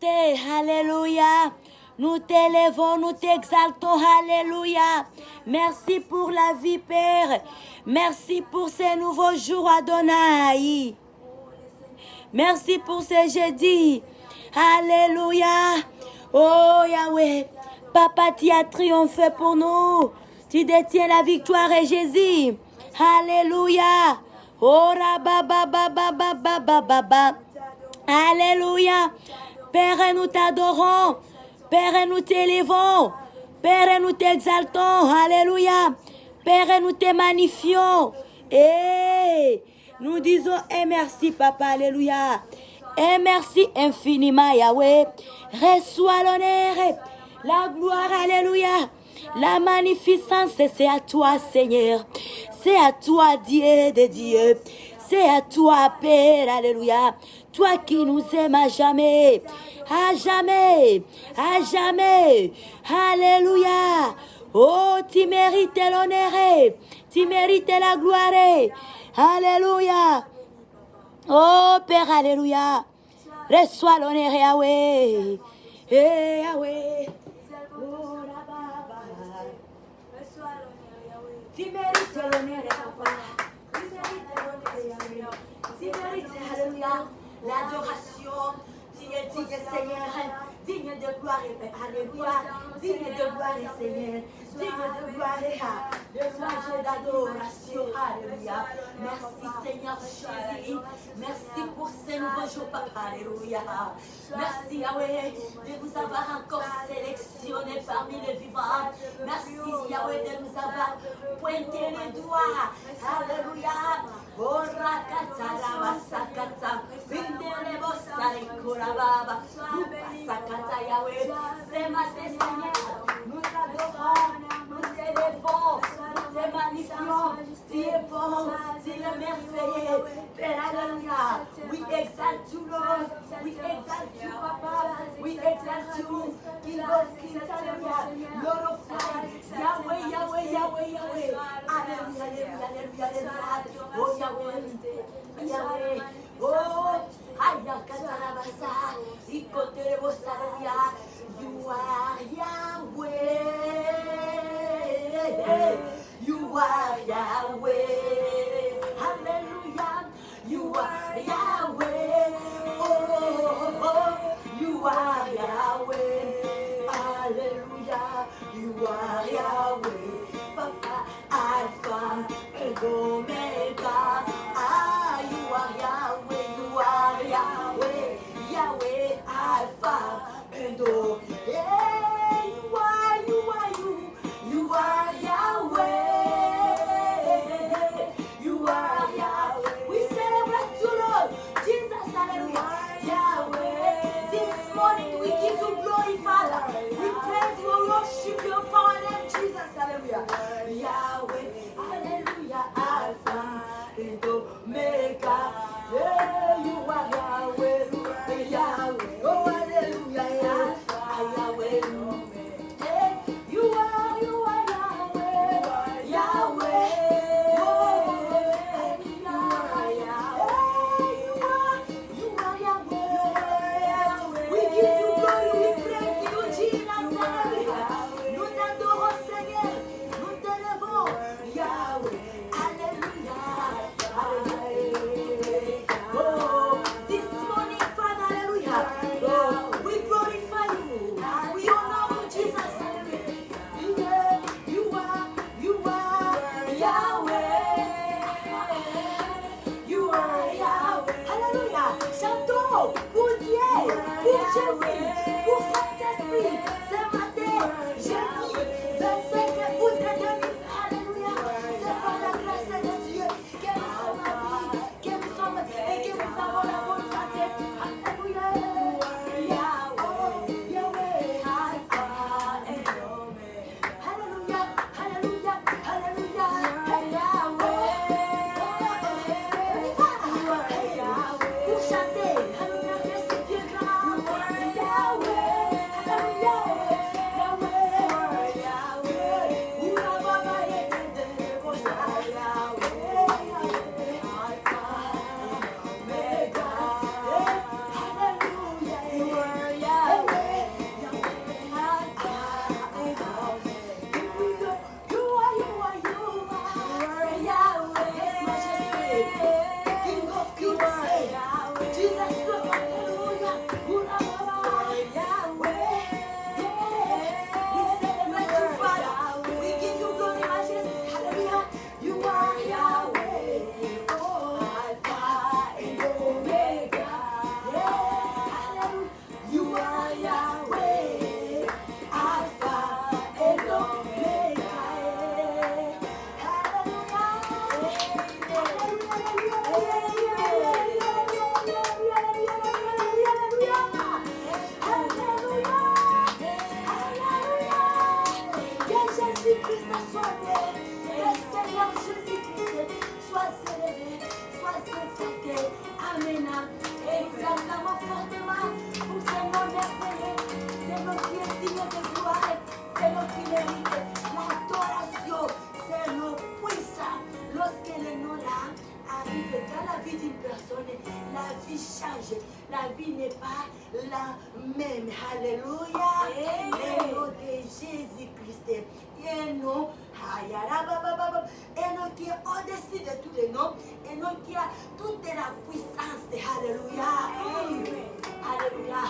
exalter. Alléluia. Nous t'élevons, nous t'exaltons. Alléluia. Merci pour la vie, Père. Merci pour ces nouveaux jours, Adonai. Merci pour ce jeudi. Alléluia. Oh Yahweh. Papa, tu as triomphé pour nous. Tu détiens la victoire et Jésus. Alléluia. Oh rabba. Alléluia. Père, nous t'adorons. Père, nous t'élevons. Père, nous t'exaltons. Alléluia. Père, nous te magnifions. Et nous disons et merci, Papa. Alléluia. Et merci infiniment, Yahweh. Reçois l'honneur, la gloire. Alléluia. La magnificence, c'est à toi, Seigneur. C'est à toi, Dieu de Dieu. C'est à toi, Père. Alléluia. Toi qui nous aimes à jamais. À jamais. À jamais. Alléluia. Oh, tu mérites l'honneur. Tu mérites la gloire. Alléluia. Oh, Père, alléluia. Reçois l'honneur, Yahweh. Eh, Yahweh. Oh, la baba. Reçois l'honneur, Yahweh. Tu mérites l'honneur, Papa. Tu mérites l'honneur, Yahweh. Tu mérites, alléluia, l'adoration. Tu es digne, Seigneur. Digne de gloire, alléluia. Digne de gloire, Seigneur. Digne de gloire, de louange et d'adoration, alléluia. Merci, Seigneur Jésus. Merci pour ces nouveaux jours, Papa, alléluia. Merci, Yahweh, de nous avoir encore sélectionnés parmi les vivants. Merci, Yahweh, de nous avoir pointé les doigts. Alléluia. Orakata rabasakata. Bindelebosarekorababa. Lupasakata, Yahweh. C'est ma Seigneur. Nous t'adorons, nous t'élevons, nous te magnifions. Tu es bon, tu es merveilleux. Père, alléluia. We exalt you, Lord. We exalt you, Papa. We exalt you. King of kings, alléluia. Lord of kings. Yahweh, Yahweh, Yahweh, Yahweh. Alléluia, alléluia, alléluia, alléluia. Oh, Yahweh, Yahweh. Oh, ayakatarabasa. Ikoterebosaleria. You are Yahweh. You are Yahweh. Hallelujah. You are Yahweh. Oh, you are Yahweh. Hallelujah. You are Yahweh. Papa, Alpha and Omega. Ah, you are Yahweh. You are Yahweh. Yahweh, Alpha and Omega. Yeah, you are Yahweh. You are Yahweh. We celebrate you, Lord. Jesus, hallelujah. Yahweh. This morning we give you glory, Father. We praise you, worship your power name, Jesus, hallelujah. Yahweh, hallelujah. Alpha and Omega. Yeah, you are Yahweh. Yahweh. Oh, hallelujah. Yahweh. You are Yahweh, Yahweh. Oh, you are Yahweh. We give you glory, we praise you, Jesus. Nous t'adorons, Seigneur. Nous t'élevons, Yahweh. Alléluia. Oh, this morning, Father, hallelujah. Oh, we glorify you. We honor you, Jesus. You are Yahweh. You are Yahweh. Alléluia. Chantons pour Dieu, pour Jésus, pour Saint-Esprit. Ce matin, jeudi, 25 août 2000. Alléluia. C'est par la grâce de Dieu que nous sommes en vie, que nous sommes et que nous avons la bonne santé. Alléluia. Yahweh, Yahweh, Alpha et Omega. Alléluia, Alléluia, Alléluia. Yahweh, pour chanter, Alléluia, c'est Dieu grand. Yahweh, Alléluia. âge, la vie n'est pas la même. Alléluia. Le nom de Jésus-Christ est un nom, un nom qui est au-dessus de tous les noms, un nom qui a toute la puissance. Alléluia. Alléluia.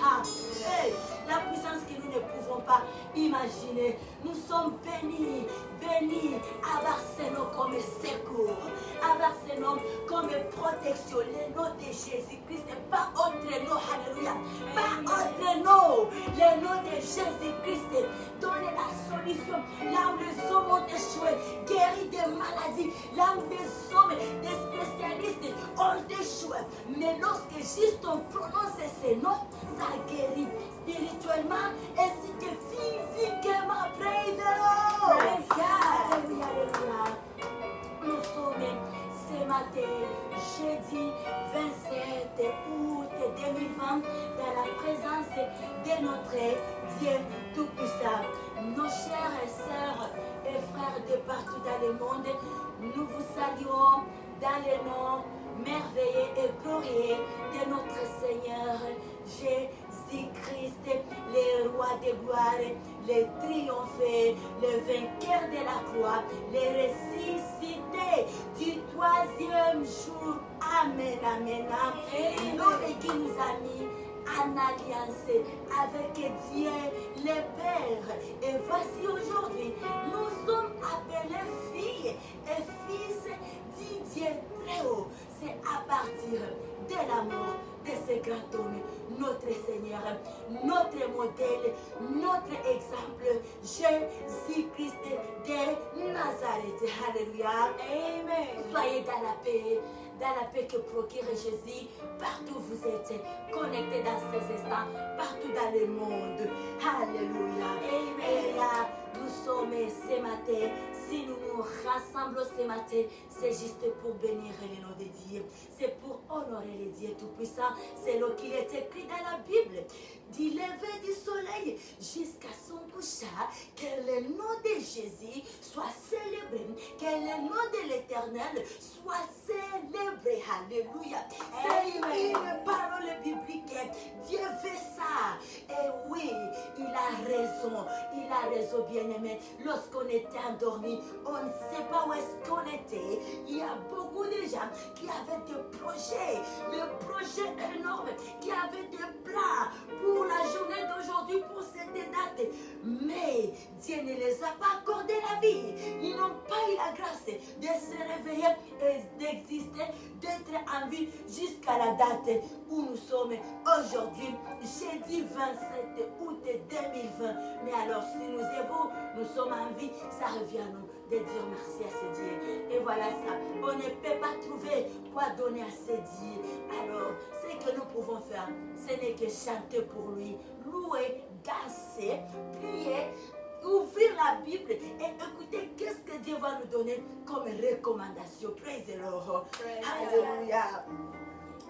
Hey, la puissance que nous ne pouvons pas imaginer. Nous sommes bénis, bénis, avoir ce nom comme secours, avoir ce nom comme protection. Le nom de Jésus-Christ, pas autre nom. Alléluia. Pas autre nom. Le nom de Jésus-Christ donne la solution. Là où les hommes ont échoué, guéri des maladies, là où des hommes, des spécialistes ont échoué. Mais lorsque juste on prononce ces noms, ça guérit spirituellement ainsi que physiquement. Praise the Lord. Alléluia, alléluia. Nous sommes ce matin, jeudi 27 août 2020, dans la présence de notre Dieu Tout-Puissant. Nos chers sœurs et frères de partout dans le monde, nous vous saluons dans le nom merveilleux et glorieux de notre Seigneur Jésus-Christ, le roi de gloire, le triomphé, le vainqueur de la croix, le ressuscité du troisième jour. Amen, amen, amen. L'homme qui nous a mis en alliance avec Dieu le Père. Et voici aujourd'hui, nous sommes appelés filles et fils du Dieu très haut. C'est à partir de l'amour de ce grand homme, notre Seigneur, notre modèle, notre exemple, Jésus-Christ de Nazareth. Alléluia. Amen. Soyez dans la paix que procure Jésus, partout où vous êtes connectés dans ces instants, partout dans le monde. Alléluia. Amen. Et là, nous sommes ce matin, si nous nous rassemblons ce matin, c'est juste pour bénir le nom de Dieu. C'est pour honorer le Dieu Tout-Puissant. C'est ce qu'il est écrit dans la Bible. Du lever du soleil jusqu'à son coucher, que le nom de Jésus soit célébré, que le nom de l'Éternel soit célébré. Alléluia. C'est une parole biblique. Dieu fait ça. Et oui, il a raison, bien-aimé. Lorsqu'on était endormi, on ne sait pas où est-ce qu'on était. Il y a beaucoup de gens qui avaient des projets énormes, qui avaient des plans pour la journée d'aujourd'hui, pour cette date. Mais Dieu ne les a pas accordé la vie. Ils n'ont pas eu la grâce de se réveiller et d'exister, d'être en vie jusqu'à la date où nous sommes aujourd'hui, jeudi 27 août 2020. Mais alors, si nous sommes en vie, ça revient à nous de dire merci à ce Dieu. Et voilà ça. On ne peut pas trouver quoi donner à ce Dieu. Alors, ce que nous pouvons faire, ce n'est que chanter pour lui, louer, danser, prier, ouvrir la Bible et écouter qu'est-ce que Dieu va nous donner comme recommandation. Praise the Lord. Alléluia.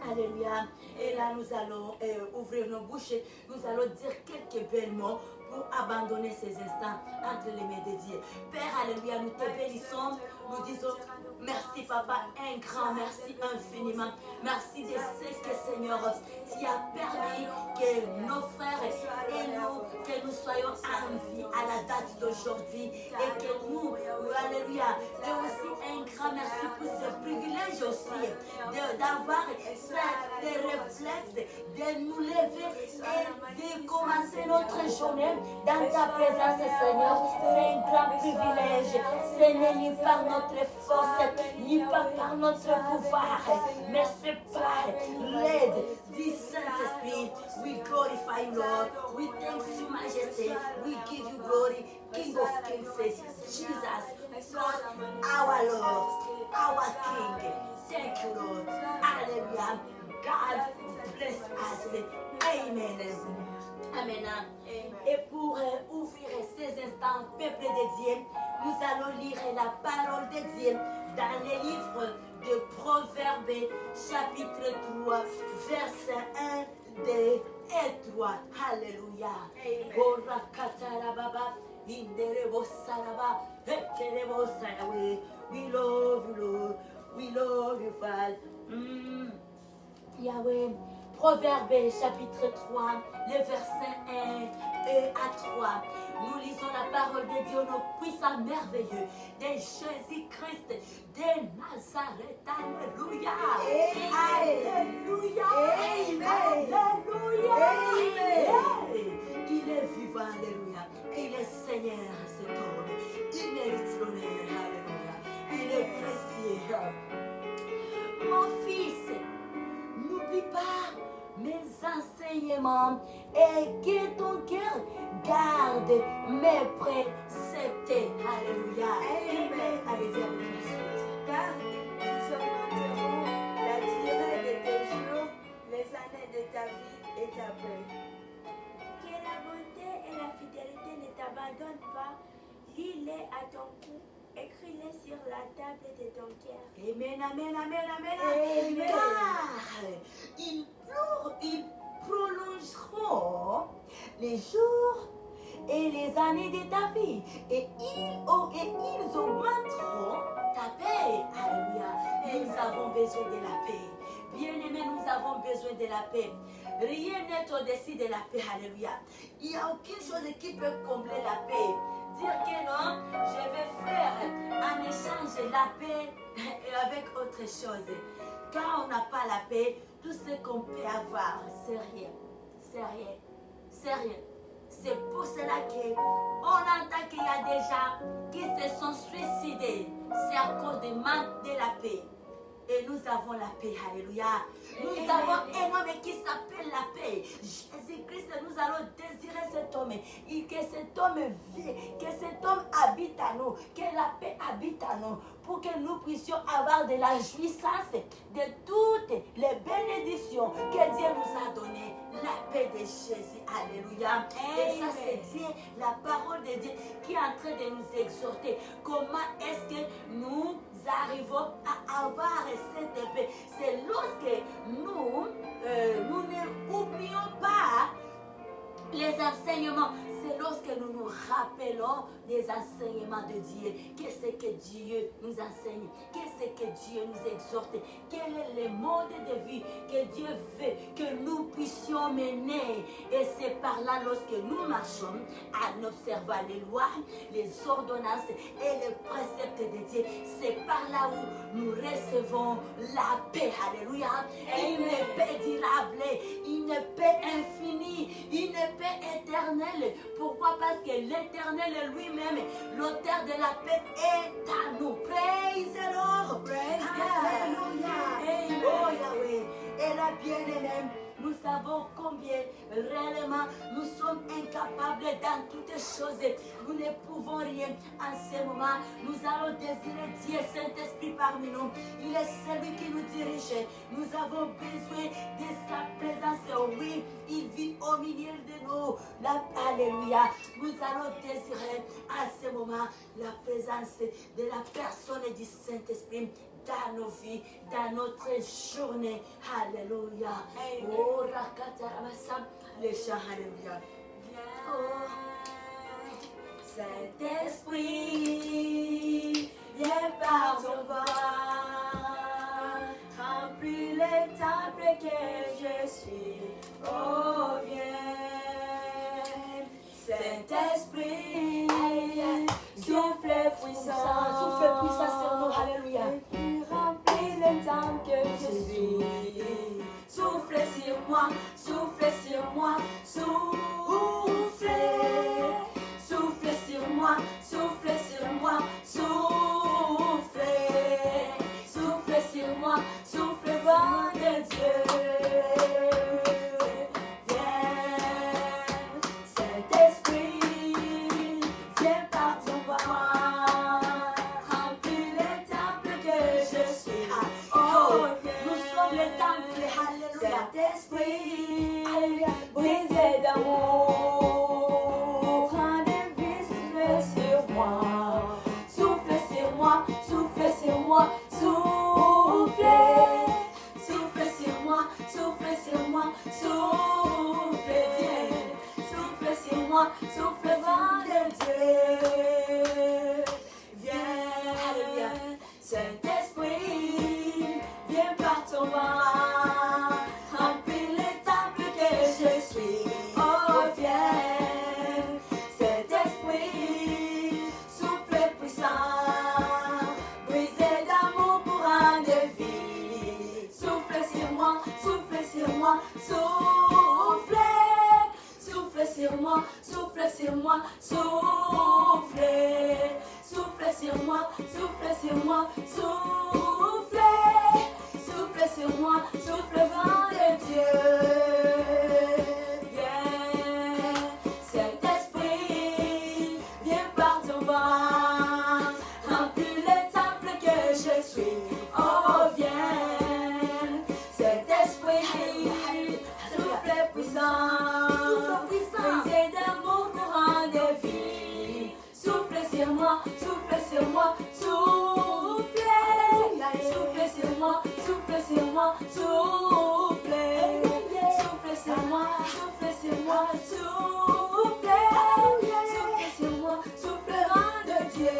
Alléluia. Et là, nous allons ouvrir nos bouches. Nous allons dire quelques belles mots pour abandonner ces instants entre les mains de Dieu. Père, alléluia, nous te bénissons. Nous disons merci, Papa, un grand merci infiniment. Merci de ce que, Seigneur, tu as permis que nos frères et nous, que nous soyons en vie à la date d'aujourd'hui et que nous, alléluia, et aussi un grand merci pour ce privilège aussi d'avoir des réflexes, de nous lever et de commencer notre journée dans ta présence, Seigneur. C'est un grand privilège. Ce n'est ni par notre force, ni par notre pouvoir, mais c'est par l'aide du Saint-Esprit. We glorify you, Lord. We thank you, Majesty. We give you glory, King of Kings, Jesus, Lord, our Lord, our King. Thank you, Lord. Hallelujah. God bless us. Amen. Amen. Et pour ouvrir ces instants, peuple de Dieu, nous allons lire la parole de Dieu dans les livres de Proverbes, chapitre 3, versets 1, 2 et 3. Alléluia. We love you, Lord. We love you, Father. Yahweh. Proverbes chapitre 3, le verset 1 à 3. Nous lisons la parole de Dieu, nos puissants merveilleux, de Jésus-Christ de Nazareth. Alléluia. Alléluia. Alléluia. Il est vivant, alléluia. Il est Seigneur, cet homme. Il mérite l'honneur, alléluia. Il est précieux. Mon fils, n'oublie pas mes enseignements et que ton cœur garde mes préceptes. Alléluia. Amen. Allez-y avec la suite. Car ils augmenteront la durée de tes jours, les années de ta vie et ta paix. Que la bonté et la fidélité ne t'abandonnent pas. Lis-les à ton cou. Écris-les sur la table de ton cœur. Amen, amen, amen, amen. Amen. Car ils prolongeront les jours et les années de ta vie. Et ils augmenteront ta paix. Alléluia. Nous avons besoin de la paix. Bien-aimés, nous avons besoin de la paix. Rien n'est au-dessus de la paix. Alléluia. Il n'y a aucune chose qui peut combler la paix. Dire que non, je vais faire en échange la paix avec autre chose. Quand on n'a pas la paix, tout ce qu'on peut avoir, c'est rien. C'est rien. C'est rien. C'est pour cela qu'on entend qu'il y a des gens qui se sont suicidés. C'est à cause du manque de la paix. Et nous avons la paix, alléluia. Nous avons un homme qui s'appelle la paix. Jésus-Christ, nous allons désirer cet homme. Et que cet homme vive, que cet homme habite à nous, que la paix habite à nous, pour que nous puissions avoir de la jouissance de toutes les bénédictions que Dieu nous a données. La paix de Jésus, alléluia. Et ça, c'est Dieu, la parole de Dieu qui est en train de nous exhorter. Comment est-ce que nous arrivons à avoir cette paix? C'est lorsque nous n'oublions pas les enseignements. C'est lorsque nous nous rappelons des enseignements de Dieu. Qu'est-ce que Dieu nous enseigne? Qu'est-ce que Dieu nous exhorte? Quel est le mode de vie que Dieu veut que nous puissions mener? Et c'est par là, lorsque nous marchons en observant les lois, les ordonnances et les préceptes de Dieu, c'est par là où nous recevons la paix. Alléluia. Une paix durable, une paix infinie, une paix éternelle. Pourquoi? Parce que l'Éternel lui-même, l'auteur de la paix, est à nous. Praise the Lord. Praise Alléluia. Amen. Oh Yahweh. Et la bien-aimée, nous savons combien réellement nous sommes incapables dans toutes choses. Nous ne pouvons rien en ce moment. Nous allons désirer Dieu, Saint-Esprit parmi nous. Il est celui qui nous dirige. Nous avons besoin de sa présence. Oui, il vit au milieu de nous. Alléluia. Nous allons désirer en ce moment la présence de la personne du Saint-Esprit dans nos vies, dans notre journée. Alléluia. Oh, Rakatarabasa, les chants, alléluia. Oh, Saint-Esprit, viens par ton voix, remplis les temples que je suis. Oh, viens, Saint-Esprit, souffle puissant, souffle puissant sur nous, alléluia. Remplis les temples que je suis. Souffle sur moi, souffle sur moi, souffle. Souffle sur moi, souffle sur moi, souffle. Souffle sur moi, souffle vent de Dieu. Viens, Saint-Esprit, viens par ton voix. Remplis les temples que je suis. Oh, Nous sommes les temples, alléluia. Saint-Esprit, brisé d'amour, rends des vies, souffle sur moi. Souffle sur moi, souffle sur moi, souffle. Souffle sur moi, souffle sur moi, souffle, viens. Souffle sur moi, souffle vent de Dieu. Viens, Saint-Esprit, viens par ton vent. Remplis les sur moi, souffle sur moi, soufflez. Souffle sur moi, souffle sur moi, soufflez. Souffle sur moi, souffle vent de Dieu. Yeah. Saint-Esprit, viens par ton vent, remplis le temple que je suis. Oh, viens. Saint-Esprit, souffle puissant, brisez dans mon courant de vie. Souffle sur moi, souffle sur moi, souffle. Souffle sur moi, souffle sur moi, souffle. Souffle sur moi, souffle sur moi, souffle. Souffle sur moi, souffle vent de Dieu.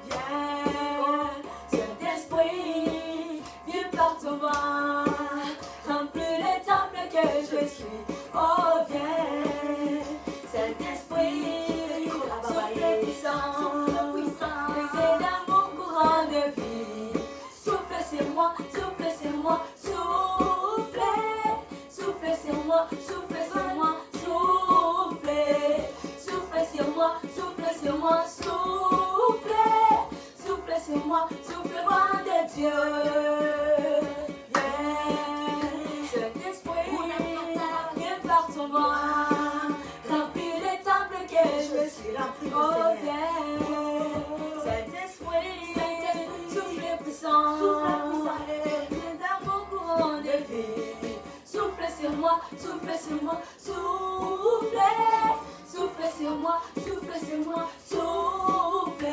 Viens, Saint-Esprit, viens par ton vent, remplis le temple que je suis. Oh, viens, Saint-Esprit, souffle puissant, brisez dans mon courant de vie. Souffle sur moi, souffle sur moi, souffle. Souffle sur moi, souffle sur moi, souffle. Souffle sur moi, souffle sur moi, souffle. Souffle sur moi, souffle vent de Dieu. Viens, Saint-Esprit, viens par ton vent, remplis le temple que je suis. Oh, viens, Saint-Esprit, souffle puissant, viens dans mon courant de vie. Souffle sur moi, souffle sur moi, souffle. Souffle sur moi, souffle sur moi, souffle.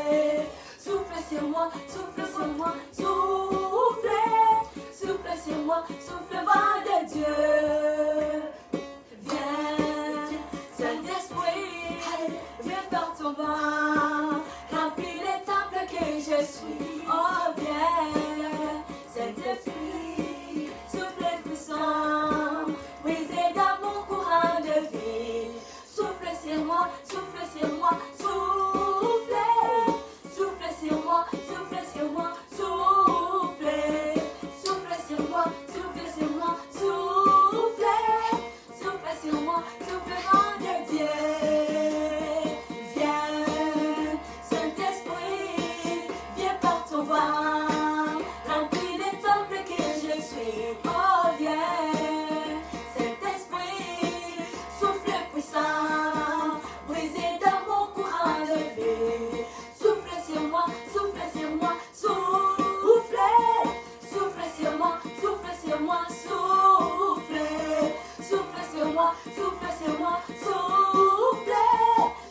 Souffle sur moi, souffle sur moi, souffle. Souffle sur moi, souffle vent de Dieu. Viens, Saint-Esprit, viens par ton vent, remplis les temples que je suis. Oh, viens, Saint-Esprit, souffle puissant, brisez dans mon courant de vie. Souffle sur moi, souffle sur moi, souffle. Souffle sur moi, souffle sur moi, souffle. Souffle sur moi, souffle sur moi, souffle. Souffle sur moi, souffle vent de Dieu. Viens, Saint-Esprit, viens par ton vent, remplis les temples que je suis. Oh, viens, Saint-Esprit, souffle puissant, brisez dans mon courant de vie. Souffle sur moi, souffle sur moi, souffle. Souffle sur moi, souffle sur moi, souffle. Souffle sur moi, souffle sur moi, souffle.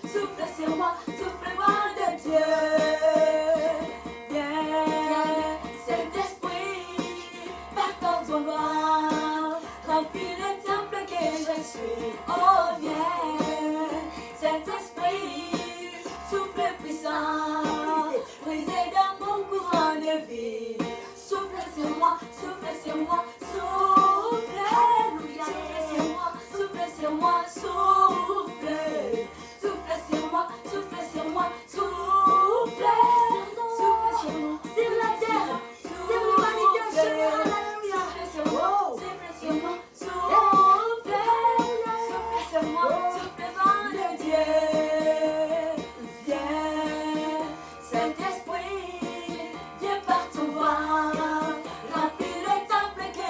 Souffle sur moi, souffle vent de Dieu. Viens, Saint-Esprit, par ton vent, remplis le temple que je suis. Oh, viens, Saint-Esprit, souffle puissant, brisez dans mon courant de vie. Souffle sur moi, souffle sur moi, souffle. Souffle sur moi, souffle sur moi, souffle. Souffle sur moi, souffle sur moi, souffle. Souffle sur moi, sur la terre, sur l'humanité en général. Souffle sur moi, souffle sur moi, souffle. Souffle sur moi, souffle vent de Dieu. Viens, Saint-Esprit, viens par ton vent, remplis le temple que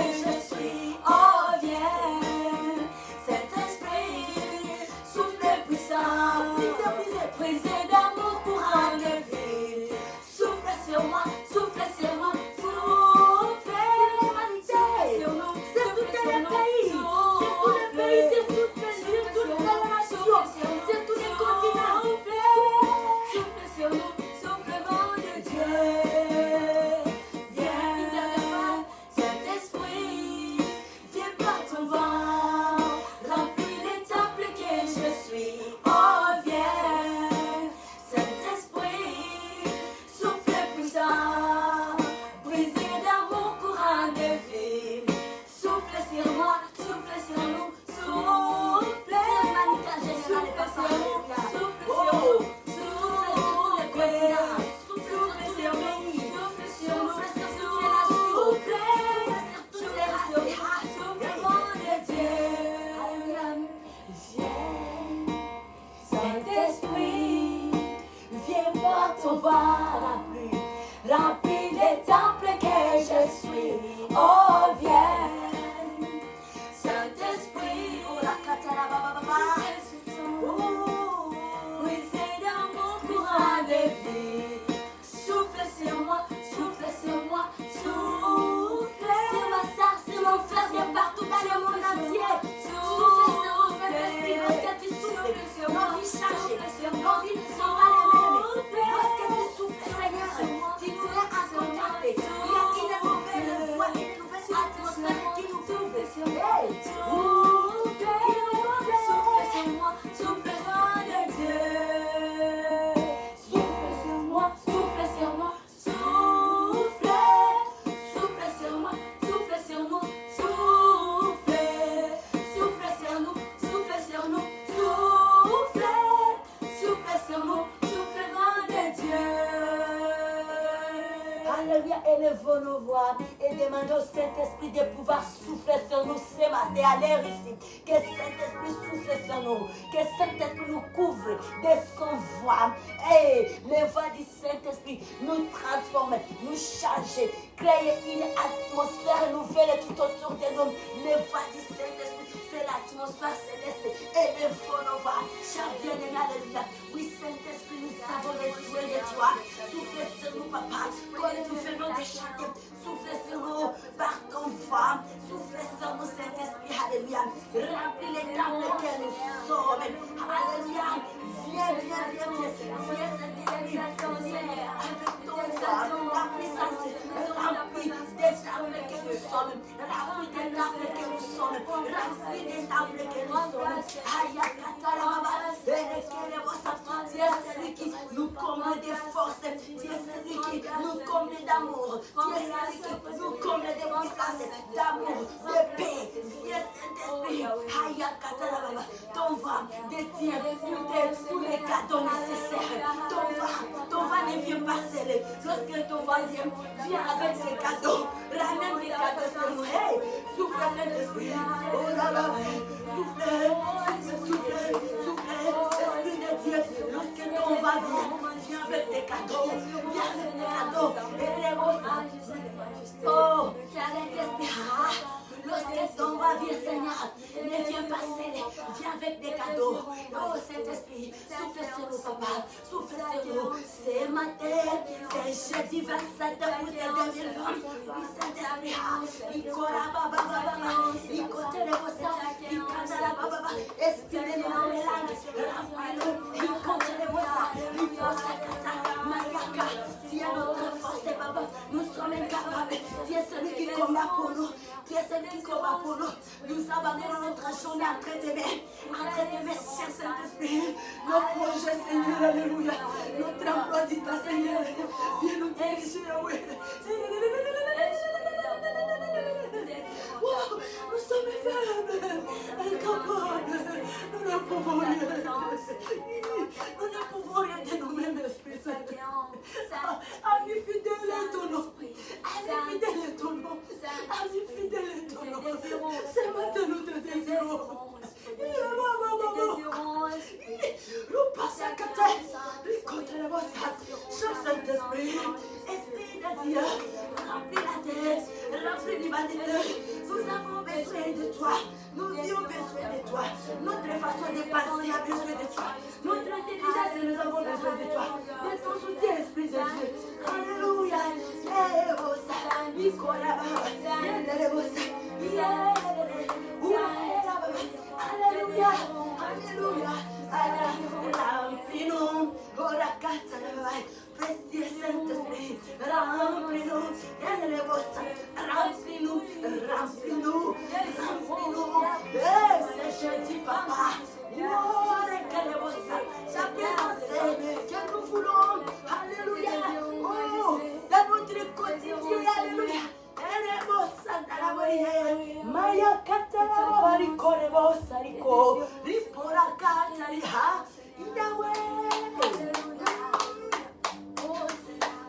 élevons nos voix et demandons au Saint-Esprit de pouvoir souffler sur nous ce matin à l'air ici. Que Saint-Esprit souffle sur nous. Que Saint-Esprit nous couvre de son voix. Et les voix du Saint-Esprit nous transforment, nous changent, créer une atmosphère nouvelle tout autour de nous. Les voix du Saint-Esprit, c'est l'atmosphère céleste. Élevons nos voix. Cher bien-aimé, alléluia. Oui, Saint-Esprit, nous avons besoin de toi. Souffle sur nous, papa, comme nous venons de chanter. Souffle sur nous par ton voix. Souffle sur nous, Saint-Esprit, alléluia. Remplis les temples que nous sommes. Alléluia. Viens, viens, viens, viens. Viens, Saint-Esprit. Viens avec ton voix. La puissance. Remplis des temples que nous sommes. Remplis des temples que nous sommes. Remplis des temples que nous sommes. Aïe, Katarababa. Tu es celui qui nous comble de force. Tu es celui qui nous comble d'amour. Tu es celui qui nous comble de puissance, d'amour, de paix. Viens, Saint-Esprit. Aïe, Katarababa. Ton vent détient tous les cadeaux nécessaires. Ton vent ne vient pas seul. Lorsque ton vent vient, viens avec ses cadeaux. Ramène les cadeaux sur nous. Hey, souffle, Saint-Esprit. Oh là là. Souffle, souffle, souffle. Esprit de Dieu, lorsque ton vent vient, viens avec des cadeaux. Viens avec des cadeaux. Et les mots. Oh, Saint-Esprit. Lorsque ton va vient, Seigneur, ne viens pas seul, viens avec des cadeaux. Oh Saint-Esprit, souffle sur nous, papa, souffle sur nous. C'est matin, c'est jeudi 27 août 2020. Oui, Saint-Esprit, il court baba, il compte les bossa, il compte la baba, exprimez-nous dans les langues, remplis-nous, il compte les bossa, il force à kata, mayaka. Tu es notre force, papa, nous sommes incapables. Tu es celui qui combat pour nous. Tu es celui qui combat pour nous. Nous abandonnons notre journée entre tes mains, cher Saint-Esprit. Nos projets, Seigneur, alléluia. Notre emploi du temps, Seigneur. Viens nous diriger, oui. Wow, nous sommes faibles, incapables. Nous ne pouvons rien. Nous ne pouvons rien de nous-mêmes, Esprit Saint. Ami fidèle est ton nom. Ami fidèle est ton nom. Ami fidèle est ton nom. C'est maintenant nous te désirons. Nous passons à côté. Contre le bossa. Cher Saint-Esprit. Esprit de Dieu. Remplis la terre. Remplis l'humanité. Nous avons besoin de toi. Nous avons besoin de toi. Notre façon de penser a besoin de toi. Notre intelligence, nous avons besoin de toi. De ton soutien, Esprit de Dieu. Alléluia. Alléluia. Alléluia. Remplis-nous. Précieux Saint-Esprit, remplis-nous. Remplis-nous. Remplis-nous. Remplis-nous. C'est jeudi, papa. Ta présence que nous voulons. Alléluia. Oh, dans notre quotidien. Alléluia. Maya katara bariko rebo sariko ripora katariha Yahweh.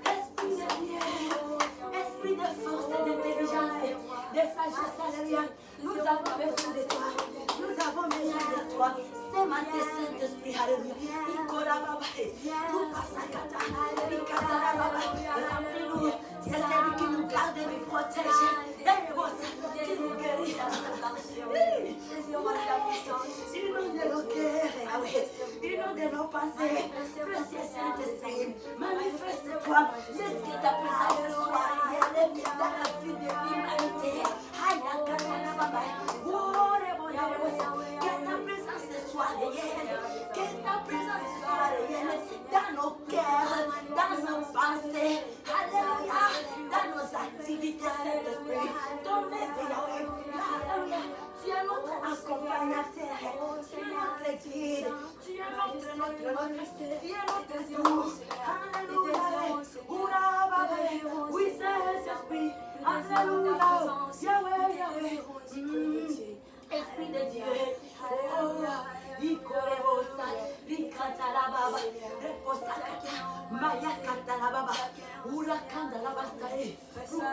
Esprit de Dieu, esprit de force et d'intelligence, de sagesse, alléluia. Nous avons besoin de toi. Nous avons besoin de toi. C'est ma Saint-Esprit, alléluia. Nous passons à Kata. Remplis-nous. Tu es celui qui nous garde et nous protège. Qui nous guérit. Il nous de nos cœurs. Il nous de nos pensées. Précieux Saint-Esprit, manifeste-toi. Laisse que ta présence soit réelle dans la vie de l'humanité. Que ta présence soit réelle. Que ta présence soit réelle dans nos cœurs, dans nos pensées. Alléluia. Dans nos activités, Saint-Esprit. Ton œuvre, Yahweh. Tu es notre accompagnateur. Tu es notre guide. Tu es notre tu es notre tout. Alléluia. Oui, Saint-Esprit. Alléluia. Yahweh, Yahweh. Esprit de Dieu. Oh, Ikorebosa, Rikatarababa, Reposakata, Maya Katarababa, Urakandalabasai. Nous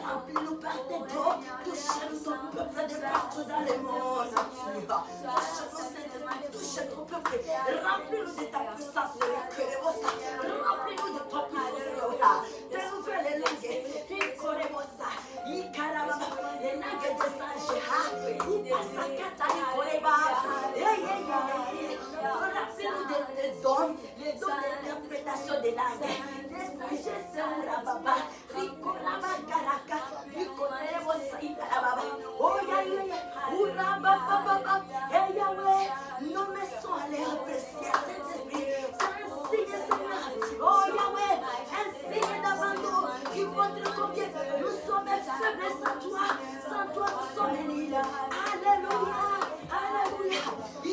Remplis-nous par tes dons. Touche ton peuple de partout dans le monde. Touche-nous, Seigneur. Touche ton peuple. Remplis-nous de ta puissance. Remplis-nous de ton puissance. Déouvre les langues. Les langues de Saint-Jean. Remplis-nous de tes dons. Les dons d'interprétation des langues. L'esprit Jésus, Baba. Oh, nos mains sont allées apprécier cet esprit. C'est un signe, Seigneur. Oh, Yahweh, un signe d'abandon qui montre combien nous sommes faibles sans toi. Sans toi, nous sommes nuls. Alléluia, alléluia. Tu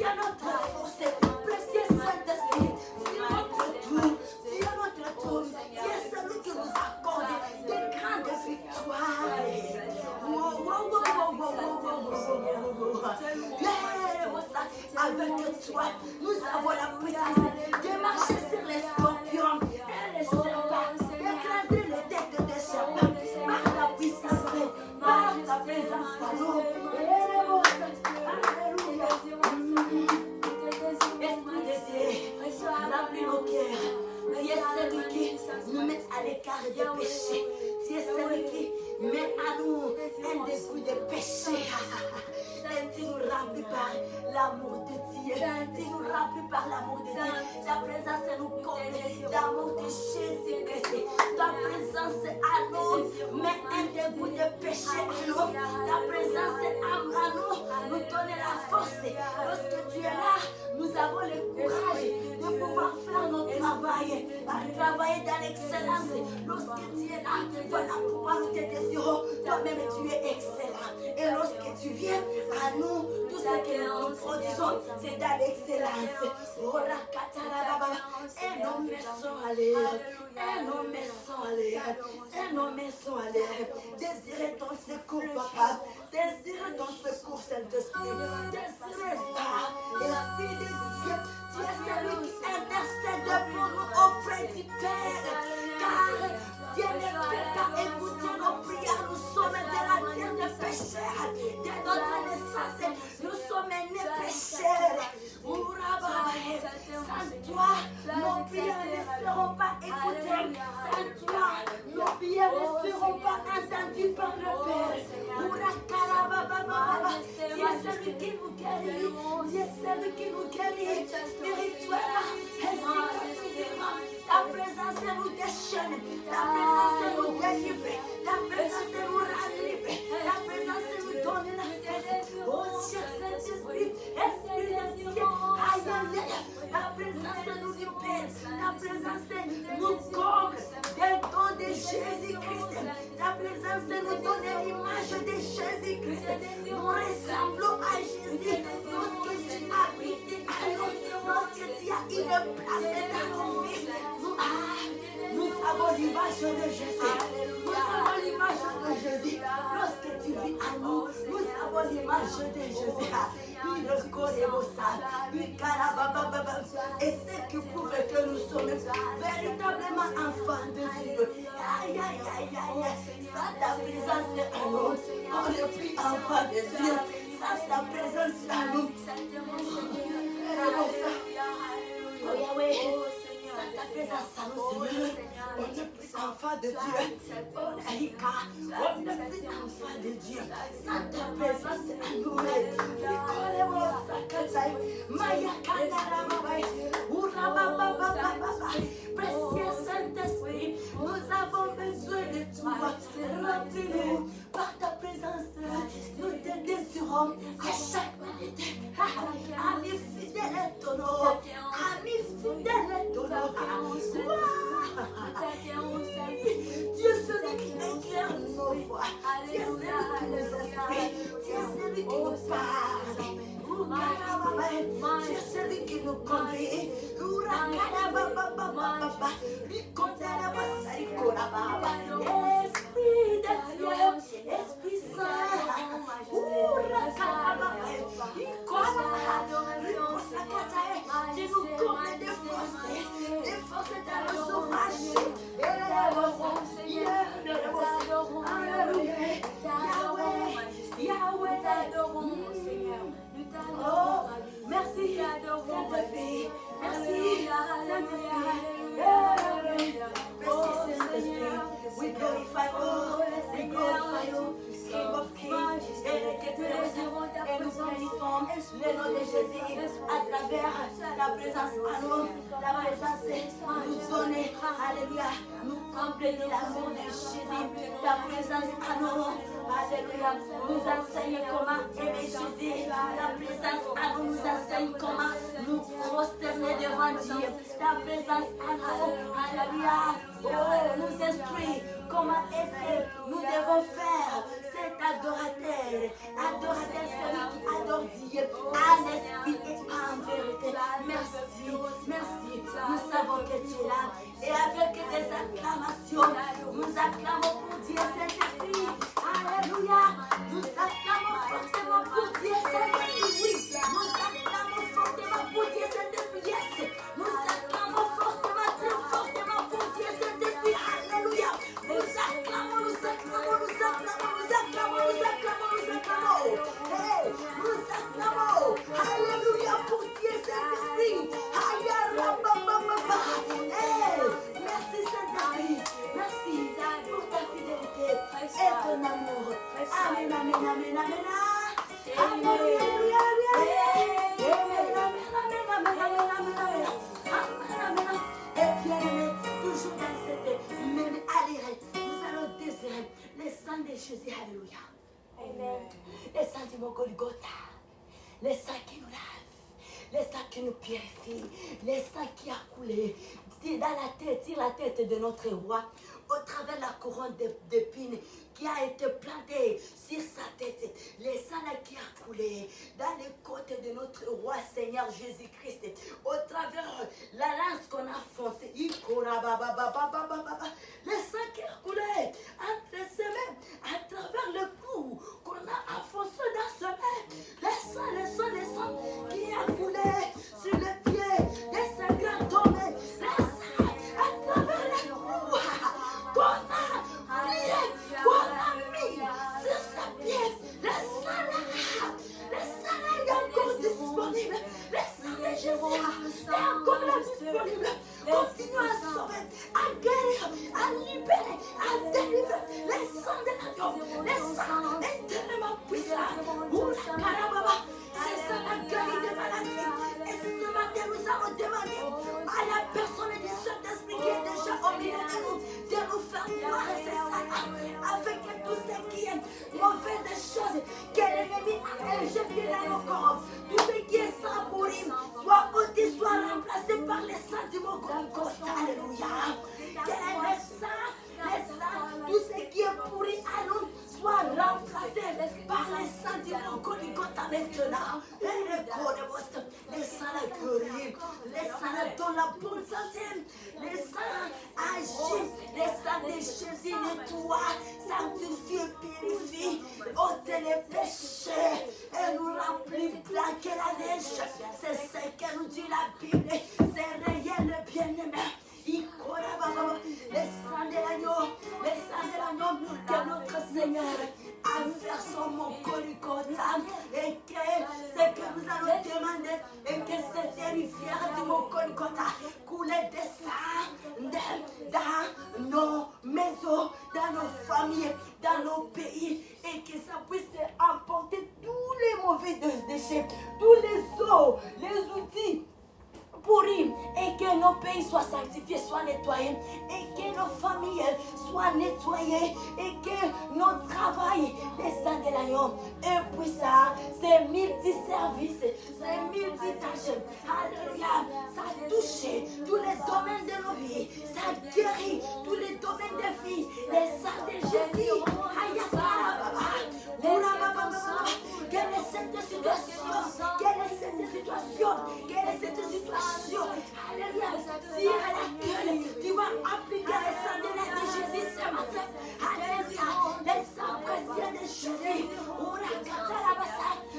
es notre force, précieux Saint-Esprit. Tu es notre tout. Tu es notre tout. Tu es celui qui nous accorde des grandes victoires. Avec toi, nous avons la puissance de marcher sur les scorpions et les serpents, d'écraser les têtes des serpents par ta puissance, par ta présence à nous. Esprit de Dieu, remplis nos cœurs. Tu es celui qui nous met à l'écart des péchés. Tu es celui qui met à nous un dégoût de péché. Et tu nous remplis par l'amour de Dieu. Tu nous remplis par l'amour de Dieu. Ta présence nous comble d'amour de Jésus-Christ. Ta présence à nous met un dégoût de péché à nous. Ta présence à nous nous donne la force. Lorsque tu es là, nous avons le courage de pouvoir faire notre travail. Travailler dans l'excellence. Lorsque tu es là, voilà pourquoi nous te désirons. Toi-même, tu es excellent. Et lorsque tu viens à nous, tout ce que nous produisons, c'est dans l'excellence. Et nos mains sont à l'air. Et nos mains sont à l'air. Et nos mains sont à l'air. Désirez ton secours, papa. Désirez ton secours, Saint-Esprit. Désirez ça. Esprit de Dieu, tu es celui qui intercède pour nous auprès du Père. Car Dieu ne peut pas écouter nos prières. Nous sommes de la terre de pécheurs. De notre naissance, nous sommes nés pécheurs. Sans toi, nos prières ne seront pas écoutées. Sans toi, nos prières ne seront pas entendues par le Père. Tu es celui qui nous guérit. Tu es celui qui nous guérit spirituellement ainsi que physiquement. Ta présence nous déchaîne. Ta présence nous délivre. Ta présence nous rend libre. Ta présence nous donne la force. Oh, cher Saint-Esprit, Esprit de Dieu, aïe, ta présence nous libère. Ta présence nous comble des dons de Jésus-Christ. Ta présence nous donne l'image de Jésus-Christ. Nous ressemblons à Jésus. Lorsque tu habites à nous, lorsque tu as une place dans nos vies, nous avons l'image de Jésus. Nous avons l'image de Jésus. Lorsque tu vis à nous, nous avons l'image de Jésus. Et c'est qui prouve que nous sommes véritablement enfants de Dieu. Aïe, aïe, aïe, aïe. Sans ta présence à nous, on n'est plus enfants de Dieu. Sans ta présence à nous. Oh Yahweh. Sans ta présence à nous, Seigneur, on n'est plus enfant de Dieu. On n'est plus enfant de Dieu. Sans ta présence à nous, précieux Saint-Esprit, nous avons besoin de toi. Remplis-nous par ta présence. Nous te désirons à chaque minute. Ami fidèle est ton nom. Ami fidèle est ton nom. Tu es celui qui éclaire nos voix. Tu es celui qui nous inspire. Tu es celui qui nous parle. Tu es celui qui nous conduit. Esprit de Dieu, Esprit Saint, tu nous combles des forces dans nos ouvrages. nom de Jésus, à travers la présence à nous, la présence nous donner, alléluia, nous compléter l'amour de Jésus, la présence à nous, alléluia, nous enseigne comment aimer Jésus, la présence à nous nous enseigne comment nous prosterner devant Dieu, la présence à nous, alléluia, nous instruit comment est-ce que nous devons faire cet adorateur, celui qui adore Dieu, en esprit et en vérité. Merci, merci, nous savons que tu es là, et avec des acclamations, nous acclamons pour Dieu Saint-Esprit, alléluia, nous acclamons fortement pour Dieu Saint-Esprit, oui, nous acclamons fortement pour Dieu Saint-Esprit, yes, nous acclamons fortement, très fortement pour Dieu Saint-Esprit, alléluia, nous acclamons, nous acclamons, nous acclamons, nous acclamons, nous acclamons, nous acclamons, hey, nous acclamons, alléluia pour Dieu Saint-Esprit, hey, merci Saint-Esprit, merci pour ta fidélité et ton amour, amen, amen, amen, amen, amen, alléluia, et bien aimé, toujours dans cette même alliée, nous allons désirer les sangs de Jésus, alléluia. Amen. Les sangs du Golgotha, les sangs qui nous lavent, les sangs qui nous purifient, les sangs qui a coulé dans la tête de notre roi, au travers de la couronne d'épines qui a été plantée sur sa tête, les sangs qui a coulé dans les côtes de notre roi Seigneur Jésus-Christ, au travers la lance qu'on a foncée, les sangs qui a coulé entre ses mains, à travers le cou qu'on a enfoncé dans ses mains, les sangs qui a coulé sur les pieds de ses grands tombés, les sangs à travers le cou qu'on a plié, qu'on a mis sur sa pièce, les sangs est encore disponible, les sangs de Jésus est encore là disponible. Continue à sauver, à guérir, à libérer, à délivrer les sangs de l'agneau, les sangs éternellement puissants. Pour la carababa, c'est ça la guérir des maladies. Et ce matin, nous allons demander à la personne du Saint-Esprit qui est déjà au milieu de nous faire voir ces sangs avec tout ce qui est mauvaises choses que l'ennemi a injecté dans nos corps. Tout ce qui est sans pourri, soit ôté, soit remplacé par les sangs du mot Golgotha. Alléluia. Que les sangs, tout ce qui est pourri à nous, soit remplacé par les sangs du mot Golgotha maintenant. Et les sangs la guérir, les sangs donnent la bonne santé, les sangs agissent, les sangs de Jésus nettoient, sanctifient, purifient, ôtent les péchés et nous remplit blanc que la neige. C'est ce que nous dit la Bible, c'est réel bien-aimé. Les sangs de l'agneau, que notre Seigneur a versé mon Golgotha et que ce que nous allons demander et que cette rivière du mont Golgotha coule des sangs dans nos maisons, dans nos familles, dans nos pays et que ça puisse emporter tous les mauvais déchets, tous les eaux, les outils pourris et que nos pays soient sanctifiés, soient nettoyés et que nos familles soient nettoyées et que notre travail, les sangs de l'agneau, est puissant, c'est multi-services, c'est multi-tâches. Alléluia, ça touche tous les domaines de nos vies, ça guérit tous les domaines de vie, les sangs de Jésus. Quelle est cette situation? Quelle est cette situation? Quelle est cette situation? Alléluia. Si à laquelle tu vas appliquer les sangs de Jésus ce matin. Alléluia. Les sangs précieux de Jésus.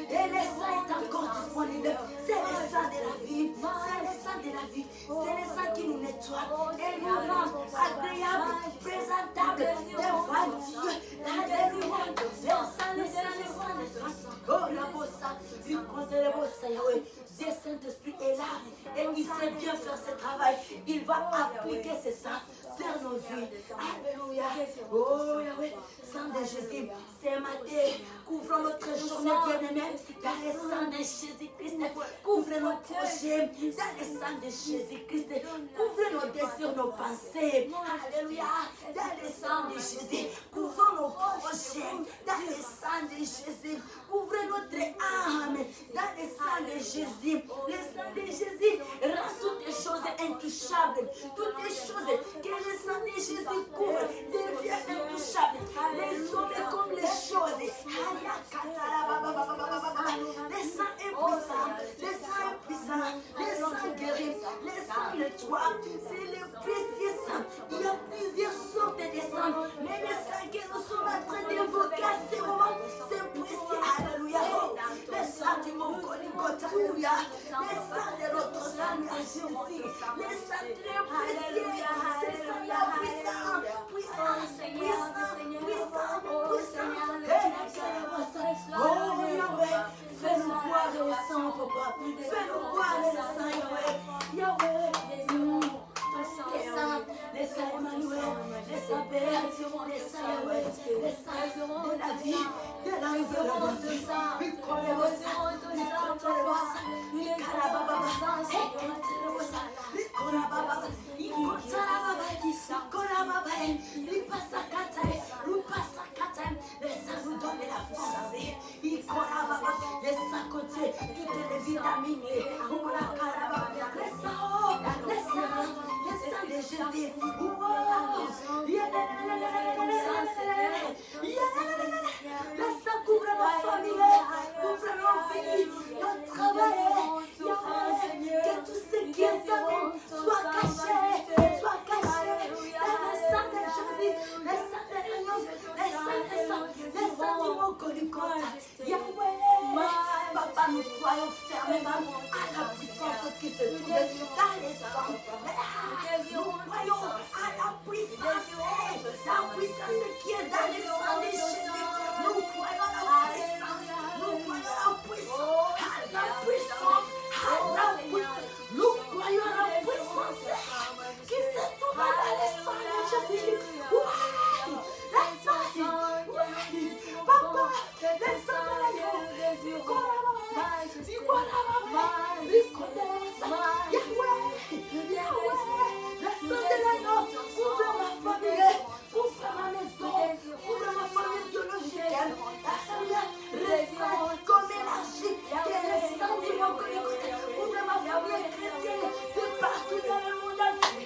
Et les sangs est encore disponible. C'est les sangs de la vie. C'est les sangs de la vie. C'est les sangs qui nous nettoient. Et nous rendent agréables, présentables devant Dieu. Alléluia. Les sangs, les sangs, les sangs, les sangs. Oh, la bossa, du conseil de bossa, Yahweh. Dieu Saint-Esprit est là et il sait bien faire ce travail. Il va appliquer ses sangs sur nos vies. Alléluia. Oh, Yahweh, sang de Jésus, ce matin, couvre Couvrons notre journée bien-aimée dans le sang de Jésus-Christ. Couvre nos projets dans le sang de Jésus-Christ. Couvre nos désirs, nos pensées. Alléluia. Dans le sang de Jésus. Couvrons nos projets dans le sang de Jésus. Couvre notre âme dans le sang de Jésus. Le sang de Jésus rend toutes les choses intouchables. Toutes les choses que le sang de Jésus couvre deviennent intouchables. Les hommes comme les choses. Le sang est puissant. Le sang est puissant. Le sang guérit. Le sang nettoie. C'est le précieux sang. Il y a plusieurs sortes de sang. Mais le sang que nous sommes en train d'évoquer à ce moment, c'est précieux. Alléluia. Le sang du mont Golgotha. Alléluia. Le sang de notre Seigneur Jésus. Le sang très précieux. C'est ça là puissant. Puissant. Puissant. Puissant. Puissant. Oh Yahweh. Fais-nous boire le sang, papa. Fais-nous boire le sang, Yahweh. Yahweh. Les saints Emmanuel, les saints Père, les saints Yahweh, les saints de la vie, de la révélation. Il connaît vos saints, il connaît vos saints, il carababa, il carababa, il carababa, il passa kataï, il passa kataï. Les saints nous donnent la force. Il carababa, les saints côtés, toutes les vitamines, les carababa, les saints, de Jésus. La sang couvre ma famille, couvre nos vies, notre travail. Que tout ce qui est en nous soit caché. Dans le sang de Jésus, le sang de l'agneau, le sang du mont Golgotha. Yahweh, papa, nous croyons fermement à la puissance qui se trouve dans les sangs. Nous croyons à la puissance qui est dans le sang de Jésus. Nous croyons à la puissance. Nous croyons à la puissance. À la puissance. À la puissance. Nous croyons à la puissance qui se trouve dans le sang de Jésus. Oui, le sang. Oui, papa, le sang de l'agneau. Couvre ma famille, couvre ma maison, couvre ma famille biologique. Reste comme élargie, qu'elle est sans du mont Golgotha. Couvre ma famille chrétienne de partout dans le monde entier.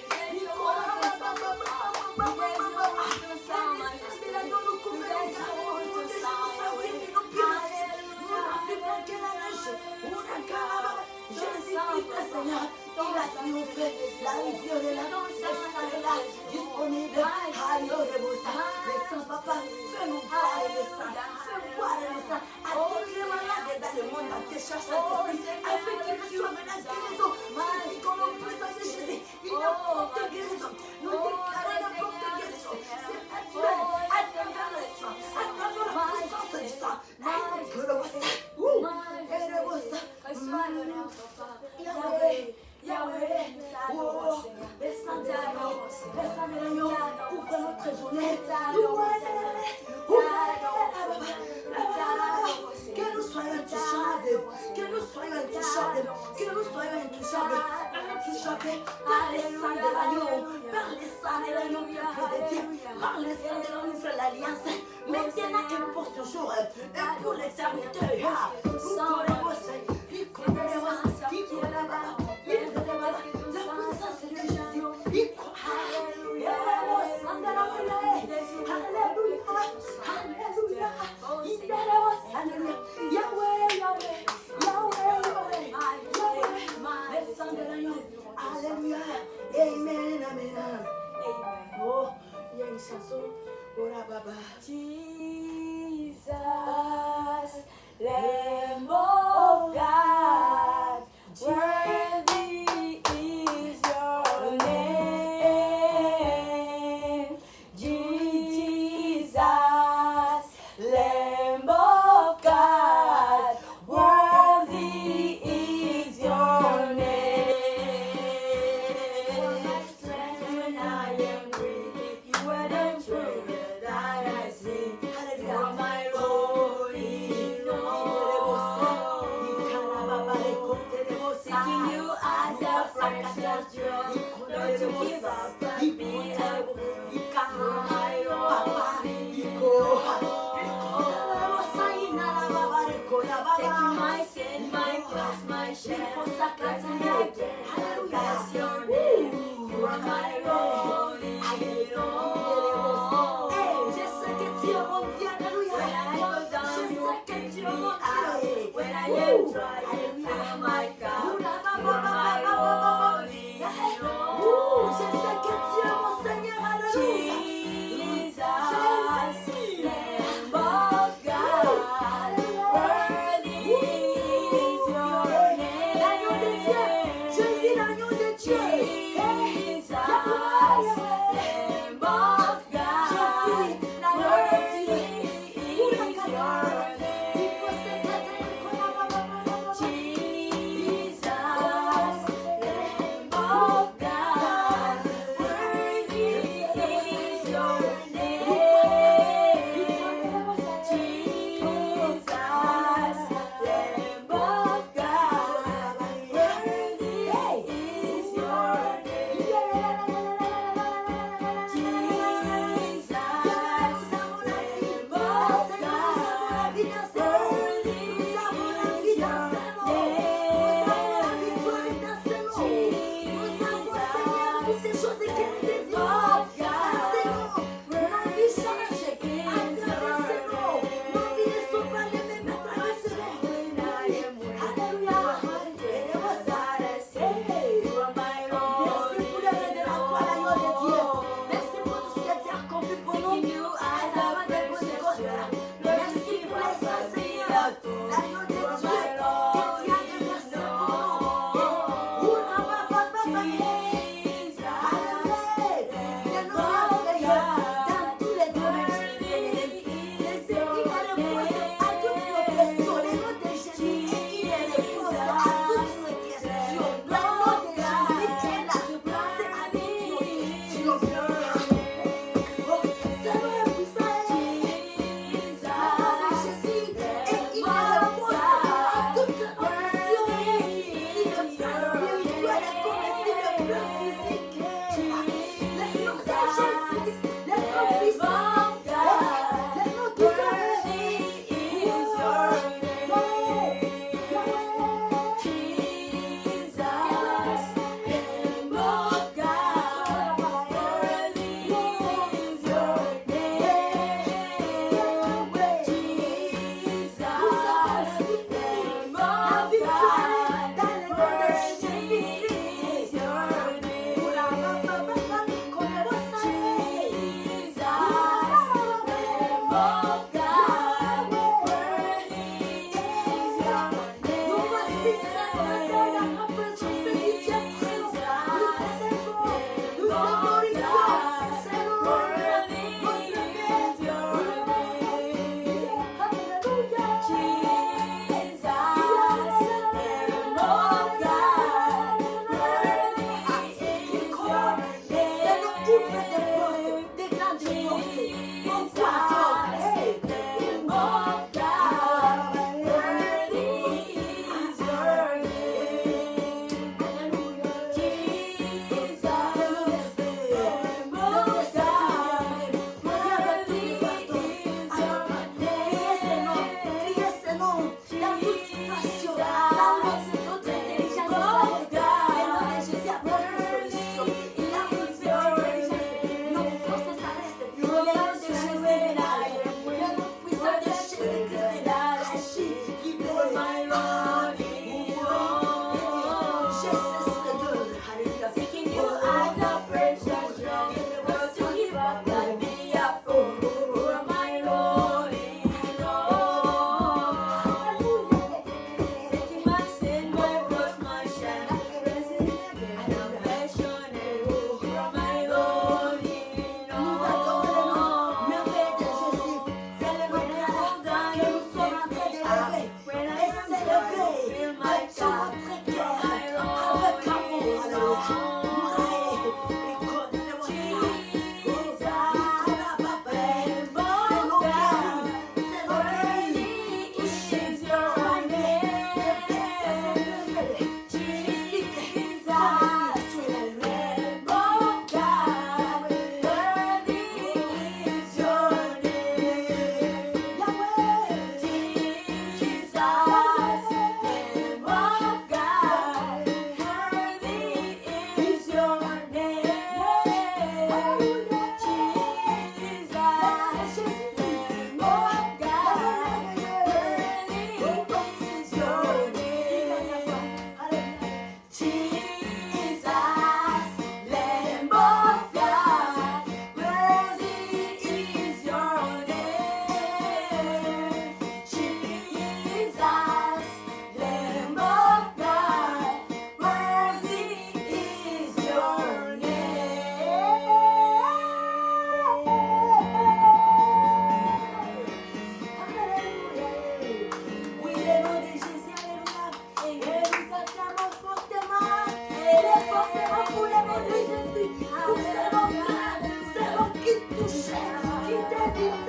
Jésus-Christ, Seigneur, il a triomphé, la rivière est là, le sang est là, disponible. Alléluia, le sang, papa, fais-nous boire le sang, fais boire le sang, à tous les malades dans le monde entier, cherche afin qu'ils reçoivent la guérison, ainsi comme au présent de Jésus, une porte de guérison, nous déclarons une porte de guérison, c'est naturel, à travers le sang, à travers la puissance du sang, Yahweh, oh, le sang de l'agneau, ouvre notre journée. Que nous soyons intouchables, que nous soyons intouchables, que nous soyons intouchables, intouchables par le sang de l'agneau, par le sang de l'agneau, peuple de Dieu, par le sang de l'agneau, fait l'alliance, maintenant et pour toujours, et pour l'éternité. Alléluia. Amen, amen. Oh, il y a une chanson. Oh la baba. Jesus, Lamb of God, worthy is your name. Jesus, Lamb of God, worthy is your name. When I am weak, you are the truth that I see. am trying. Fill my cup. You're my only Je sais que Dieu, mon Seigneur, alléluia. Jesus, Lamb of God, worthy is your name. L'agneau de Dieu, Jésus, l'agneau de Dieu. Jesus, Lamb of God, worthy is your Jesus, Lamb of God, worthy is your name. Jesus, Lamb of God, worthy is your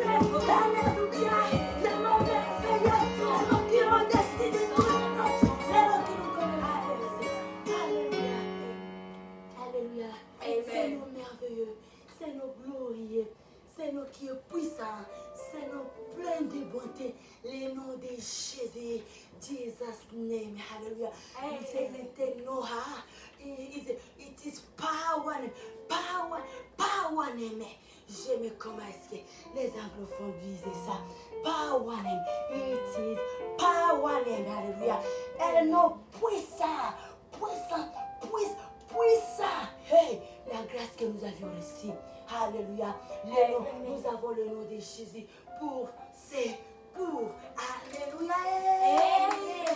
Alléluia. Les noms merveilleux, les noms qui ont décidé tout le monde, les noms qui nous donnent la force. Alléluia. Alléluia. C'est nos merveilleux, c'est nos glorieux, c'est nos qui est puissant, c'est nos pleins de bonté. Les noms de Jésus, Jesus' name, hallelujah. Il s'est lifted no high. It is power, power name. J'aime comment est-ce que les anglophones disaient ça. Power name. It is power name, hallelujah. Elle est non puissant. Hey, la grâce que nous avions reçue. Alléluia. Nous avons le nom de Jésus pour secours. Alléluia.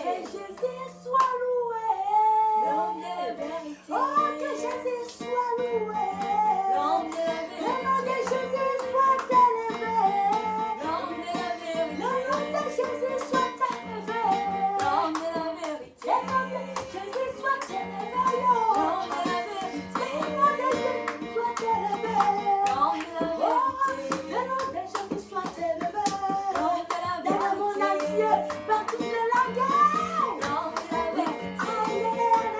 Et Jésus soit loué. L'homme de la vérité. Oh, que Jésus soit loué. L'homme de la Le nom de vérité. Jésus soit élevé. L'homme de la Le nom de vérité. Jésus soit élevé. L'homme de la vérité. Le nom de Jésus soit élevé. L'homme de la vérité. Le nom de Jésus soit élevé. L'homme de la vérité. Le nom de Jésus soit élevé. L'homme de la Dans le monde entier, vérité. par toutes les langues. L'homme de la vérité.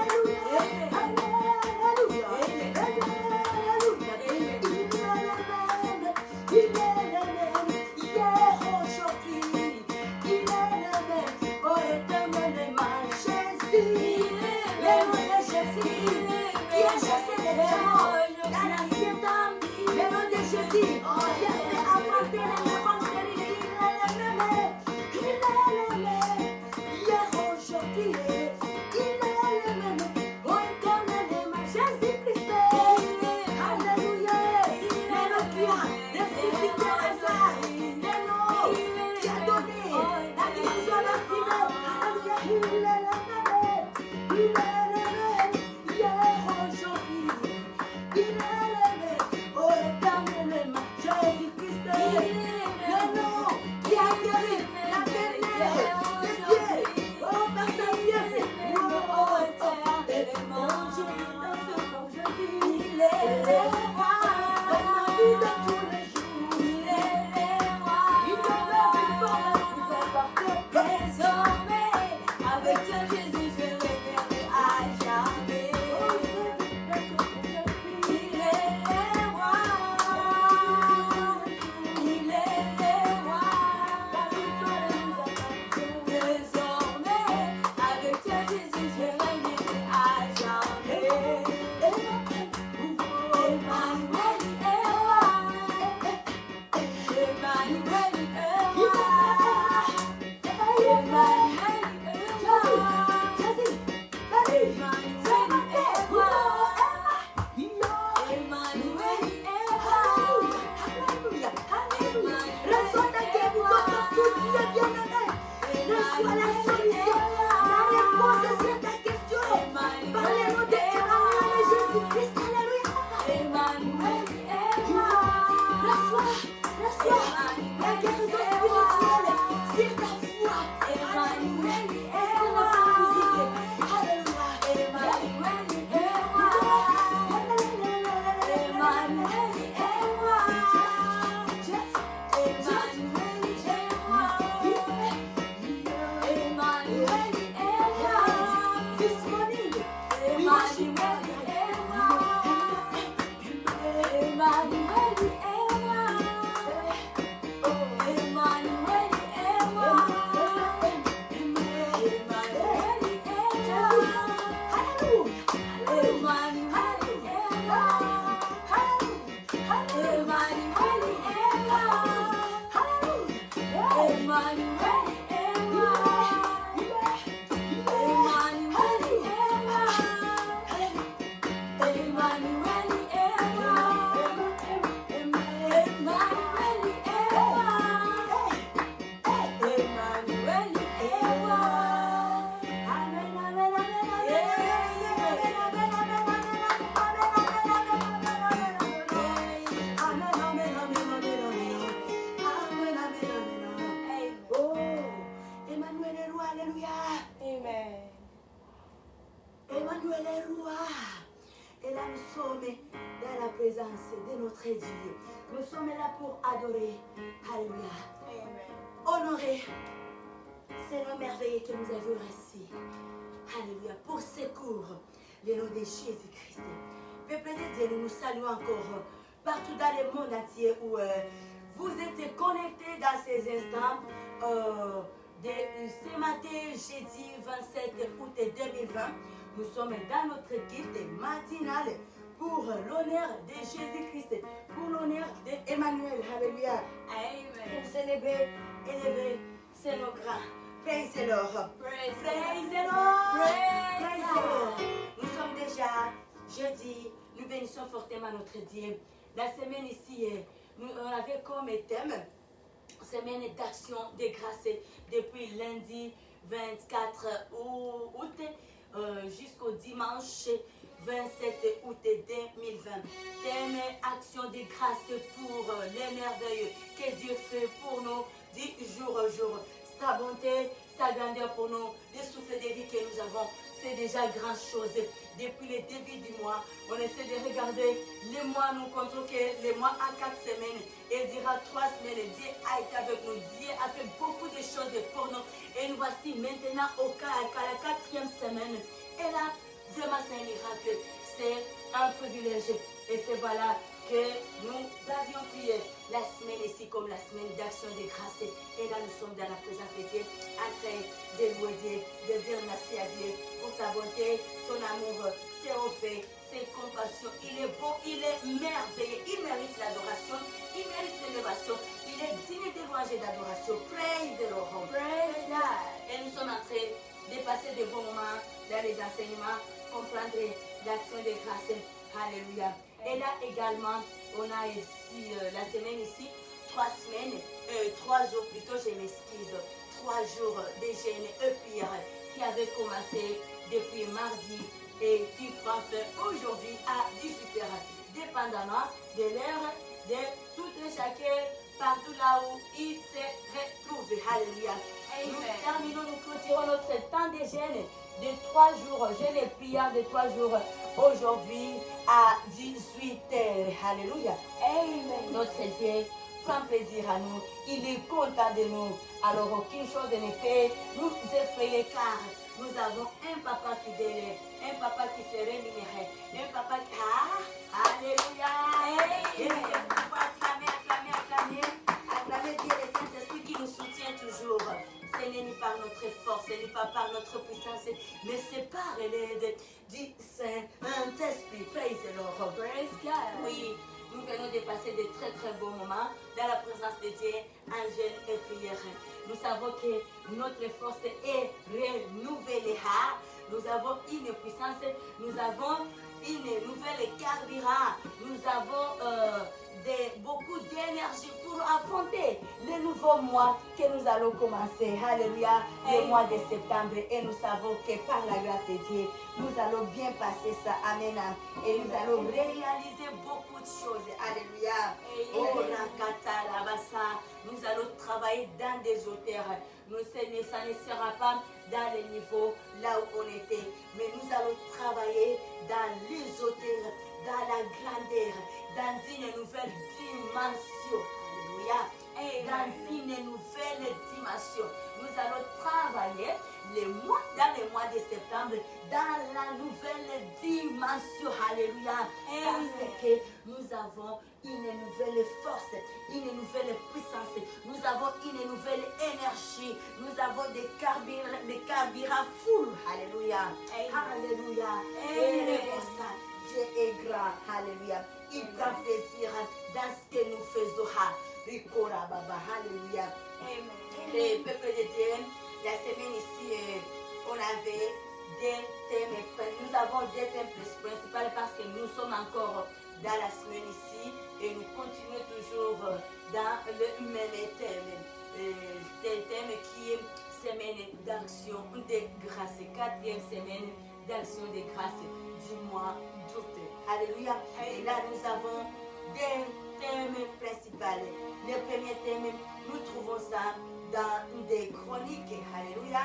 Emmanuel est roi. Et là, nous sommes dans la présence de notre Dieu. Nous sommes là pour adorer. Alléluia. Amen. Honorer. C'est le merveilleux que nous avons reçu. Alléluia. Pour secours, le nom de Jésus-Christ. Peuple de Dieu, nous nous saluons encore partout dans le monde entier où vous êtes connectés dans ces instants. Ce matin, jeudi 27 août 2020, nous sommes dans notre guide matinale pour l'honneur de Jésus-Christ, pour l'honneur d'Emmanuel. Alléluia. Amen. Pour célébrer, élever, c'est nos grands. Praise the Lord. Praise Praise the Lord. Praise Praise the Lord. Nous sommes déjà jeudi. Nous bénissons fortement notre Dieu. La semaine ici, on avait comme thème semaine d'action de grâce depuis lundi 24 août jusqu'au dimanche 27 août 2020. Thème action de grâce pour les merveilleux que Dieu fait pour nous du jour au jour. Sa bonté, sa grandeur pour nous, le souffle de vie que nous avons, c'est déjà grand chose. Depuis le début du mois, on essaie de regarder les mois, nous comptons que les mois à 4 semaines, et dira 3 semaines, Dieu a été avec nous, Dieu a fait beaucoup de choses pour nous, et nous voici maintenant à la 4e semaine, et là, vraiment c'est un miracle, c'est un privilège, et c'est voilà que nous avions prié la semaine ici comme la semaine d'action de grâce. Et là, nous sommes dans la présence de Dieu, en train de louer Dieu, de dire merci à Dieu pour sa bonté, son amour, ses refaits, ses compassions. Il est bon, il est merveilleux, il mérite l'adoration, il mérite l'élévation, il est digne de louange et d'adoration. Praise the Lord. Praise God. Et nous sommes en train de passer de bons moments dans les enseignements, comprendre l'action de grâce. Alléluia. Et là également, on a ici, la semaine ici, 3 jours plutôt, je m'excuse, 3 jours de jeûne et prière qui avaient commencé depuis mardi et qui prend fin aujourd'hui à 18h, dépendamment de l'heure de tout et chacun, partout là où il se retrouve. Alléluia. Nous terminons, nous clôturons notre temps de jeûne de 3 jours, jeûne et prière de 3 jours, aujourd'hui à 18h. Alléluia. Amen. Notre Dieu prend plaisir à nous, il est content de nous. Alors aucune chose ne peut nous effrayer car nous avons un papa fidèle, un papa qui se rémunère, un papa qui... Alléluia. Et c'est pour acclamer Dieu le Saint-Esprit qui nous soutient toujours. Ce n'est ni par notre force, ni pas par notre puissance, mais c'est par l'aide du Saint-Esprit. Praise the Lord. Praise God. Oui, nous venons de passer de très très beaux moments dans la présence de Dieu en jeûne et prière. Nous savons que notre force est renouvelée. Nous avons une puissance, nous avons une nouvelle carburant, nous avons beaucoup d'énergie pour affronter le nouveau mois que nous allons commencer. Alléluia, le mois de septembre. Et nous savons que par la grâce de Dieu, nous allons bien passer ça. Amen. Et nous allons réaliser beaucoup de choses. Alléluia. Oh, nous allons travailler dans des hauteurs. Ça ne sera pas dans les niveaux là où on était, mais nous allons travailler dans les hauteurs, dans la grandeur, dans une nouvelle dimension. Alléluia. Dans une nouvelle dimension. Nous allons travailler dans les mois de septembre dans la nouvelle dimension. Alléluia. Parce que nous avons une nouvelle force, une nouvelle puissance, nous avons une nouvelle énergie, nous avons des carburants full. Alléluia. Alléluia. Et pour ça, Dieu est grand. Alléluia. Il prend plaisir dans ce que nous faisons. Alléluia. Les peuples de Dieu, la semaine ici, on avait des thèmes. Nous avons des thèmes principaux parce que nous sommes encore dans la semaine ici et nous continuons toujours dans le même thème. Des thèmes qui est semaine d'action de grâce, 4e semaine d'action de grâce du mois d'août. Alléluia. Et là nous avons des thèmes principaux. Le premier thème, nous trouvons ça dans des chroniques. Alléluia.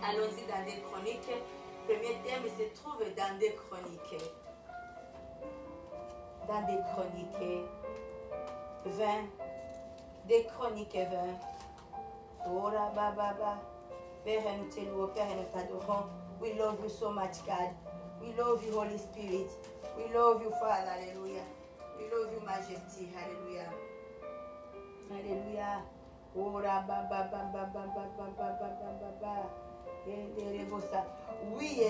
Allons-y dans des chroniques. Le premier thème se trouve dans des chroniques. Dans des chroniques. 20. Des Chroniques 20. Oh là, baba. Père, nous te louons, Père, nous t'adorons. We love you so much, God. We love you, Holy Spirit. We love you, Father. Hallelujah. We love you, Majesty. Hallelujah. Alléluia. Oh là, baba. Oui,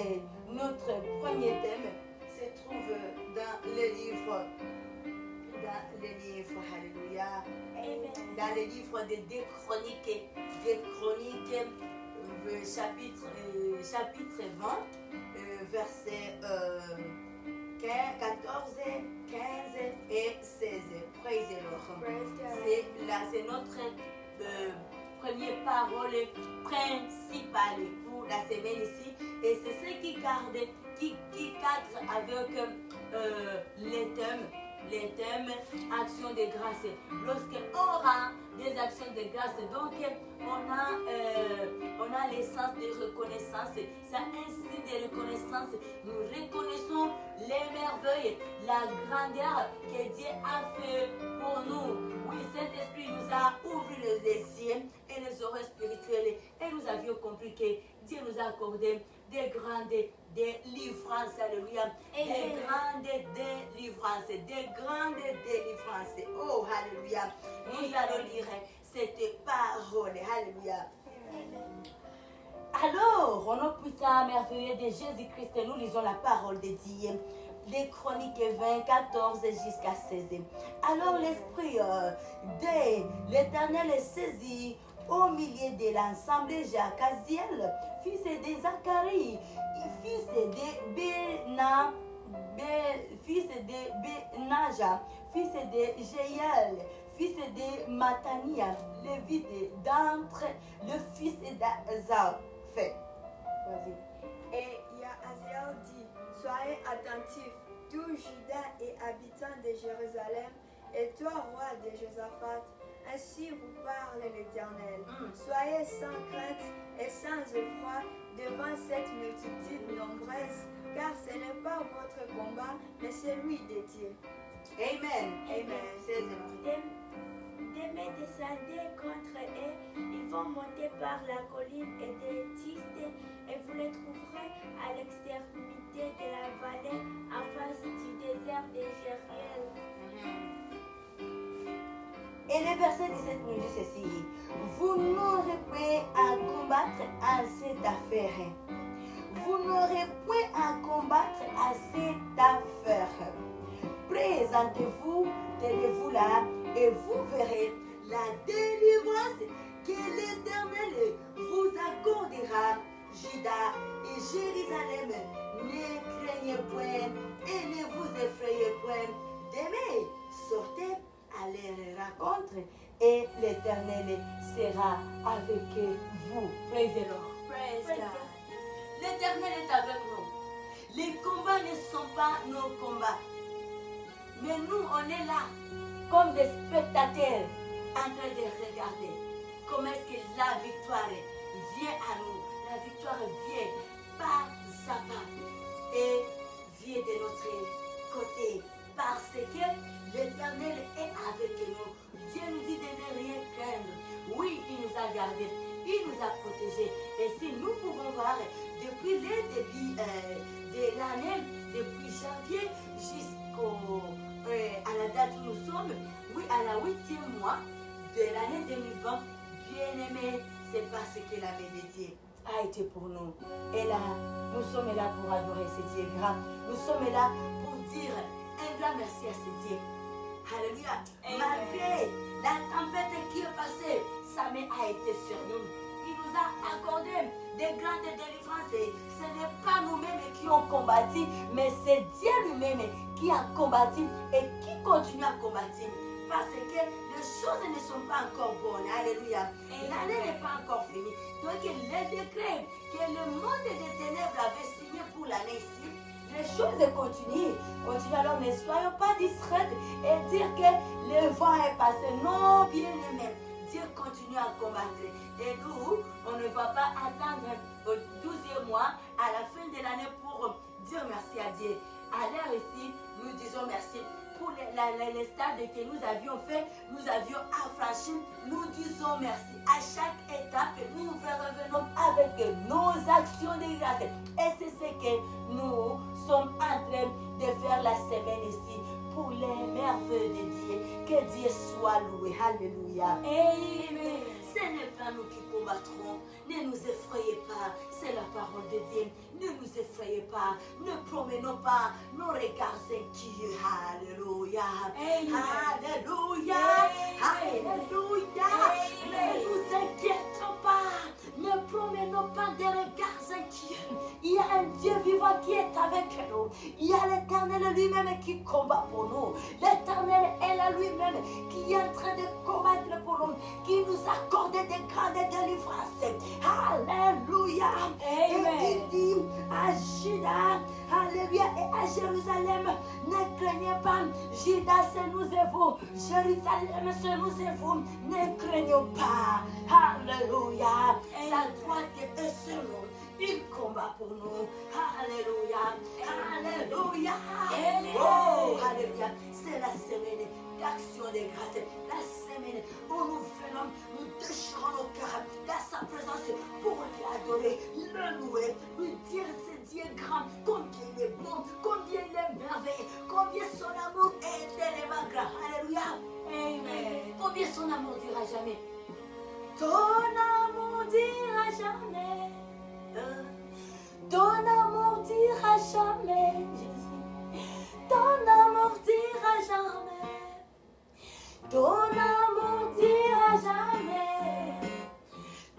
notre premier thème se trouve dans les livres. Alléluia. Amen. Dans les livres de deux Chroniques, chapitre 20, versets 14, 15 et 16. Praise the Lord. Praise God. C'est notre première parole principale pour la semaine ici. Et c'est ce qui cadre avec les thèmes actions de grâce. Lorsqu'on aura des actions de grâce, donc on a l'essence de reconnaissance. C'est un signe de reconnaissance. Nous reconnaissons les merveilles, la grandeur que Dieu a fait pour nous. Oui, Saint-Esprit nous a ouvert les yeux et les oreilles spirituelles et nous avions compris que Dieu nous a accordé des grandes délivrances. Alléluia. Des grandes délivrances. Oh, alléluia. Nous allons lire cette parole. Alléluia. Alors, au nom puissant, merveilleux de Jésus-Christ, nous lisons la parole de Dieu. Les Chroniques 20, 14 jusqu'à 16. Alors l'Esprit de l'Éternel est saisi au milieu de l'assemblée Jacaziel, fils de Zacharie, fils de Benaja, fils de Jéel, fils de Matania, lévite d'entre le fils d'Azaph. Vas-y. Et Yahaziel dit, soyez attentifs, tous Judas et habitants de Jérusalem, et toi, roi de Josaphat, ainsi vous parle l'Éternel. Soyez sans crainte et sans effroi devant cette multitude nombreuse, car ce n'est pas votre combat, mais celui de Dieu. Amen. Amen. Demain descendez contre eux, ils vont monter par la colline et des tistes, et vous les trouverez à l'extrémité de la vallée, en face du désert de Jériel. Et le verset 17 nous dit ceci. Vous n'aurez point à combattre à cette affaire. Vous n'aurez point à combattre à cette affaire. Présentez-vous, tenez-vous là, et vous verrez la délivrance que l'Éternel vous accordera. Juda et Jérusalem, ne craignez point et ne vous effrayez point. Demain, sortez à leur rencontre et l'Éternel sera avec vous. Praise the Lord. Praise God. L'Éternel est avec nous. Les combats ne sont pas nos combats. Mais nous, on est là comme des spectateurs en train de regarder comment est-ce que la victoire vient à nous. La victoire vient pas à pas et vient de notre côté parce que l'Éternel est avec nous. Dieu nous dit de ne rien craindre. Oui, il nous a gardés, il nous a protégés. Et si nous pouvons voir depuis le début de l'année, depuis janvier à la date où nous sommes, oui, à la 8e mois de l'année 2020, bien aimé, c'est parce que la main de Dieu a été pour nous. Et là, nous sommes là pour adorer ce Dieu grand. Nous sommes là pour dire un grand merci à ce Dieu. Alléluia. Malgré la tempête qui est passée, sa main a été sur nous. Il nous a accordé des grandes délivrances. Ce n'est pas nous-mêmes qui ont combattu, mais c'est Dieu lui-même qui a combattu et qui continue à combattre. Parce que les choses ne sont pas encore bonnes. Alléluia. L'année n'est pas encore finie. Donc les décrets que le monde des ténèbres avait signé pour l'année ici, les choses continuent. Alors ne soyons pas distraits et dire que le vent est passé. Non, bien aimé. Dieu continue à combattre. Et nous, on ne va pas attendre au 12e mois, à la fin de l'année, pour dire merci à Dieu. À l'heure ici, nous disons merci pour les stades que nous avions fait, nous avions affranchi. Nous disons merci. À chaque étape, nous revenons avec nos actions de grâce. Et c'est ce que nous sommes en train de faire la semaine ici pour les merveilles de Dieu. Que Dieu soit loué. Alléluia. Amen. Ce n'est pas nous qui combattrons. Ne nous effrayez pas. C'est la parole de Dieu. Ne nous effrayez pas. Ne promenons pas nos regards inquiets. Alléluia. Amen. Alléluia. Amen. Alléluia. Amen. Ne nous inquiétons pas. Ne promenons pas des regards inquiets. Il y a un Dieu vivant qui est avec nous. Il y a l'Éternel lui-même qui combat pour nous. L'Éternel est là lui-même qui est en train de combattre pour nous, qui nous accorde des grandes délivrances. Alléluia. Amen. Et il dit à Juda, alléluia, et à Jérusalem, ne craignez pas. Juda, c'est nous et vous. Jérusalem, c'est nous et vous. Ne craignons pas. Alléluia. Sa droite est sur nous. Il combat pour nous. Alléluia. Alléluia. Amen. Oh, alléluia. C'est la semaine d'action de grâce. La semaine où nous venons, nous déchirons nos cœurs dans sa présence pour l'adorer, le louer, lui dire c'est Dieu grand, combien il est bon, combien il est merveilleux, combien son amour est tellement grand. Alléluia. Amen. Combien son amour durera jamais. Ton amour dira jamais. Ton amour dira jamais, Jésus. Ton amour dira jamais. Ton amour dira jamais.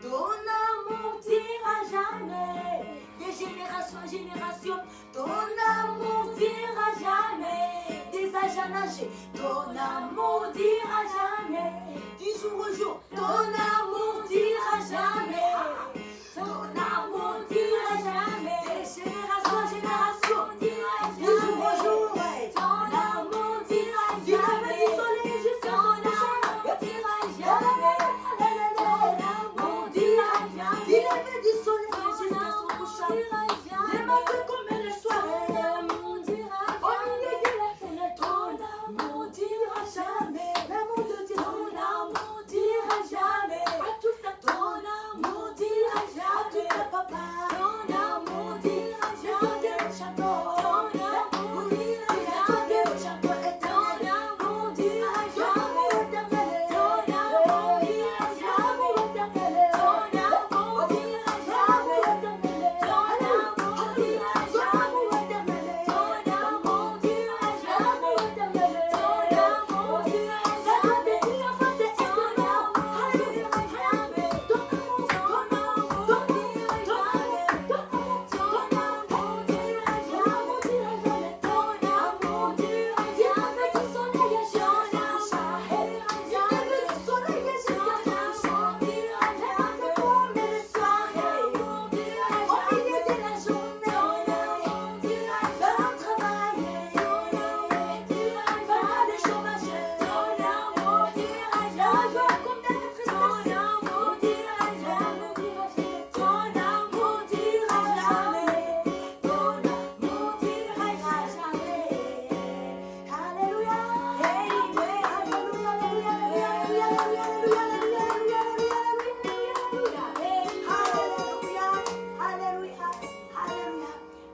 Ton amour dira jamais. De génération en génération, ton amour dira jamais. Des âges en âge, ton amour dira jamais. Du jour au jour, ton amour dira jamais. Ton amour dira jamais. De génération en génération, du jour au jour, ton amour dira jamais. Du lever du soleil jusqu'à son amour dira jamais. Ton amour dira jamais. Du lever du soleil jusqu'à son couchant. Les matins comme le soir. Au milieu de la fenêtre, ton amour dira jamais. L'amour de Dieu, ton amour dira jamais. À tout à ton amour dira jamais. À tout à papa, ton amour dira jamais. Ton amour dira jamais. Ton amour dira jamais. Ton amour dira jamais. Ton amour dira jamais. Ton amour dira jamais. Ton amour dira jamais. Ton amour dira jamais. Ton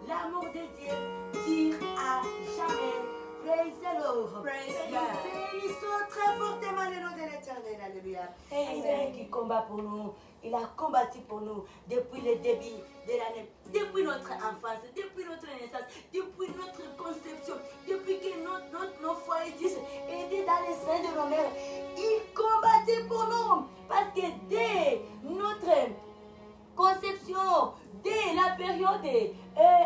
L'amour de Dieu dure à jamais. Praise the Lord. Praise God. Bénissons très fortement le nom de l'Éternel. Alléluia. Amen. C'est lui qui combat pour nous. Il a combattu pour nous depuis le début de l'année, depuis notre enfance, depuis notre naissance, depuis notre conception, depuis que nos foyers étaient dans les seins de nos mères. Il combattait pour nous parce que dès notre conception, dès la période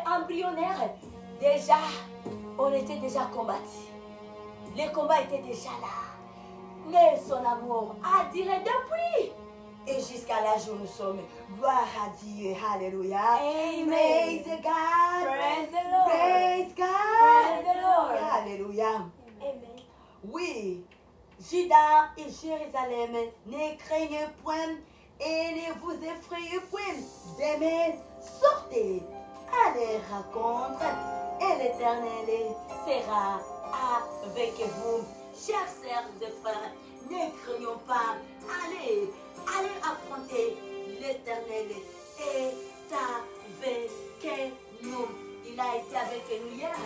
embryonnaire, déjà, on était déjà combattu. Les combats étaient déjà là. Mais son amour a duré depuis. Et jusqu'à l'âge où nous sommes. Gloire à Dieu. Alléluia. Amen. Praise God. Praise the Lord. Praise God. Praise the Lord. Alléluia. Amen. Oui, Juda et Jérusalem, ne craignez point et ne vous effrayez point. Demain, sortez à les rencontres et l'Éternel sera avec vous. Chers sœurs et frères, ne craignons pas. Allez affronter l'Éternel est avec nous. Il a été avec nous hier,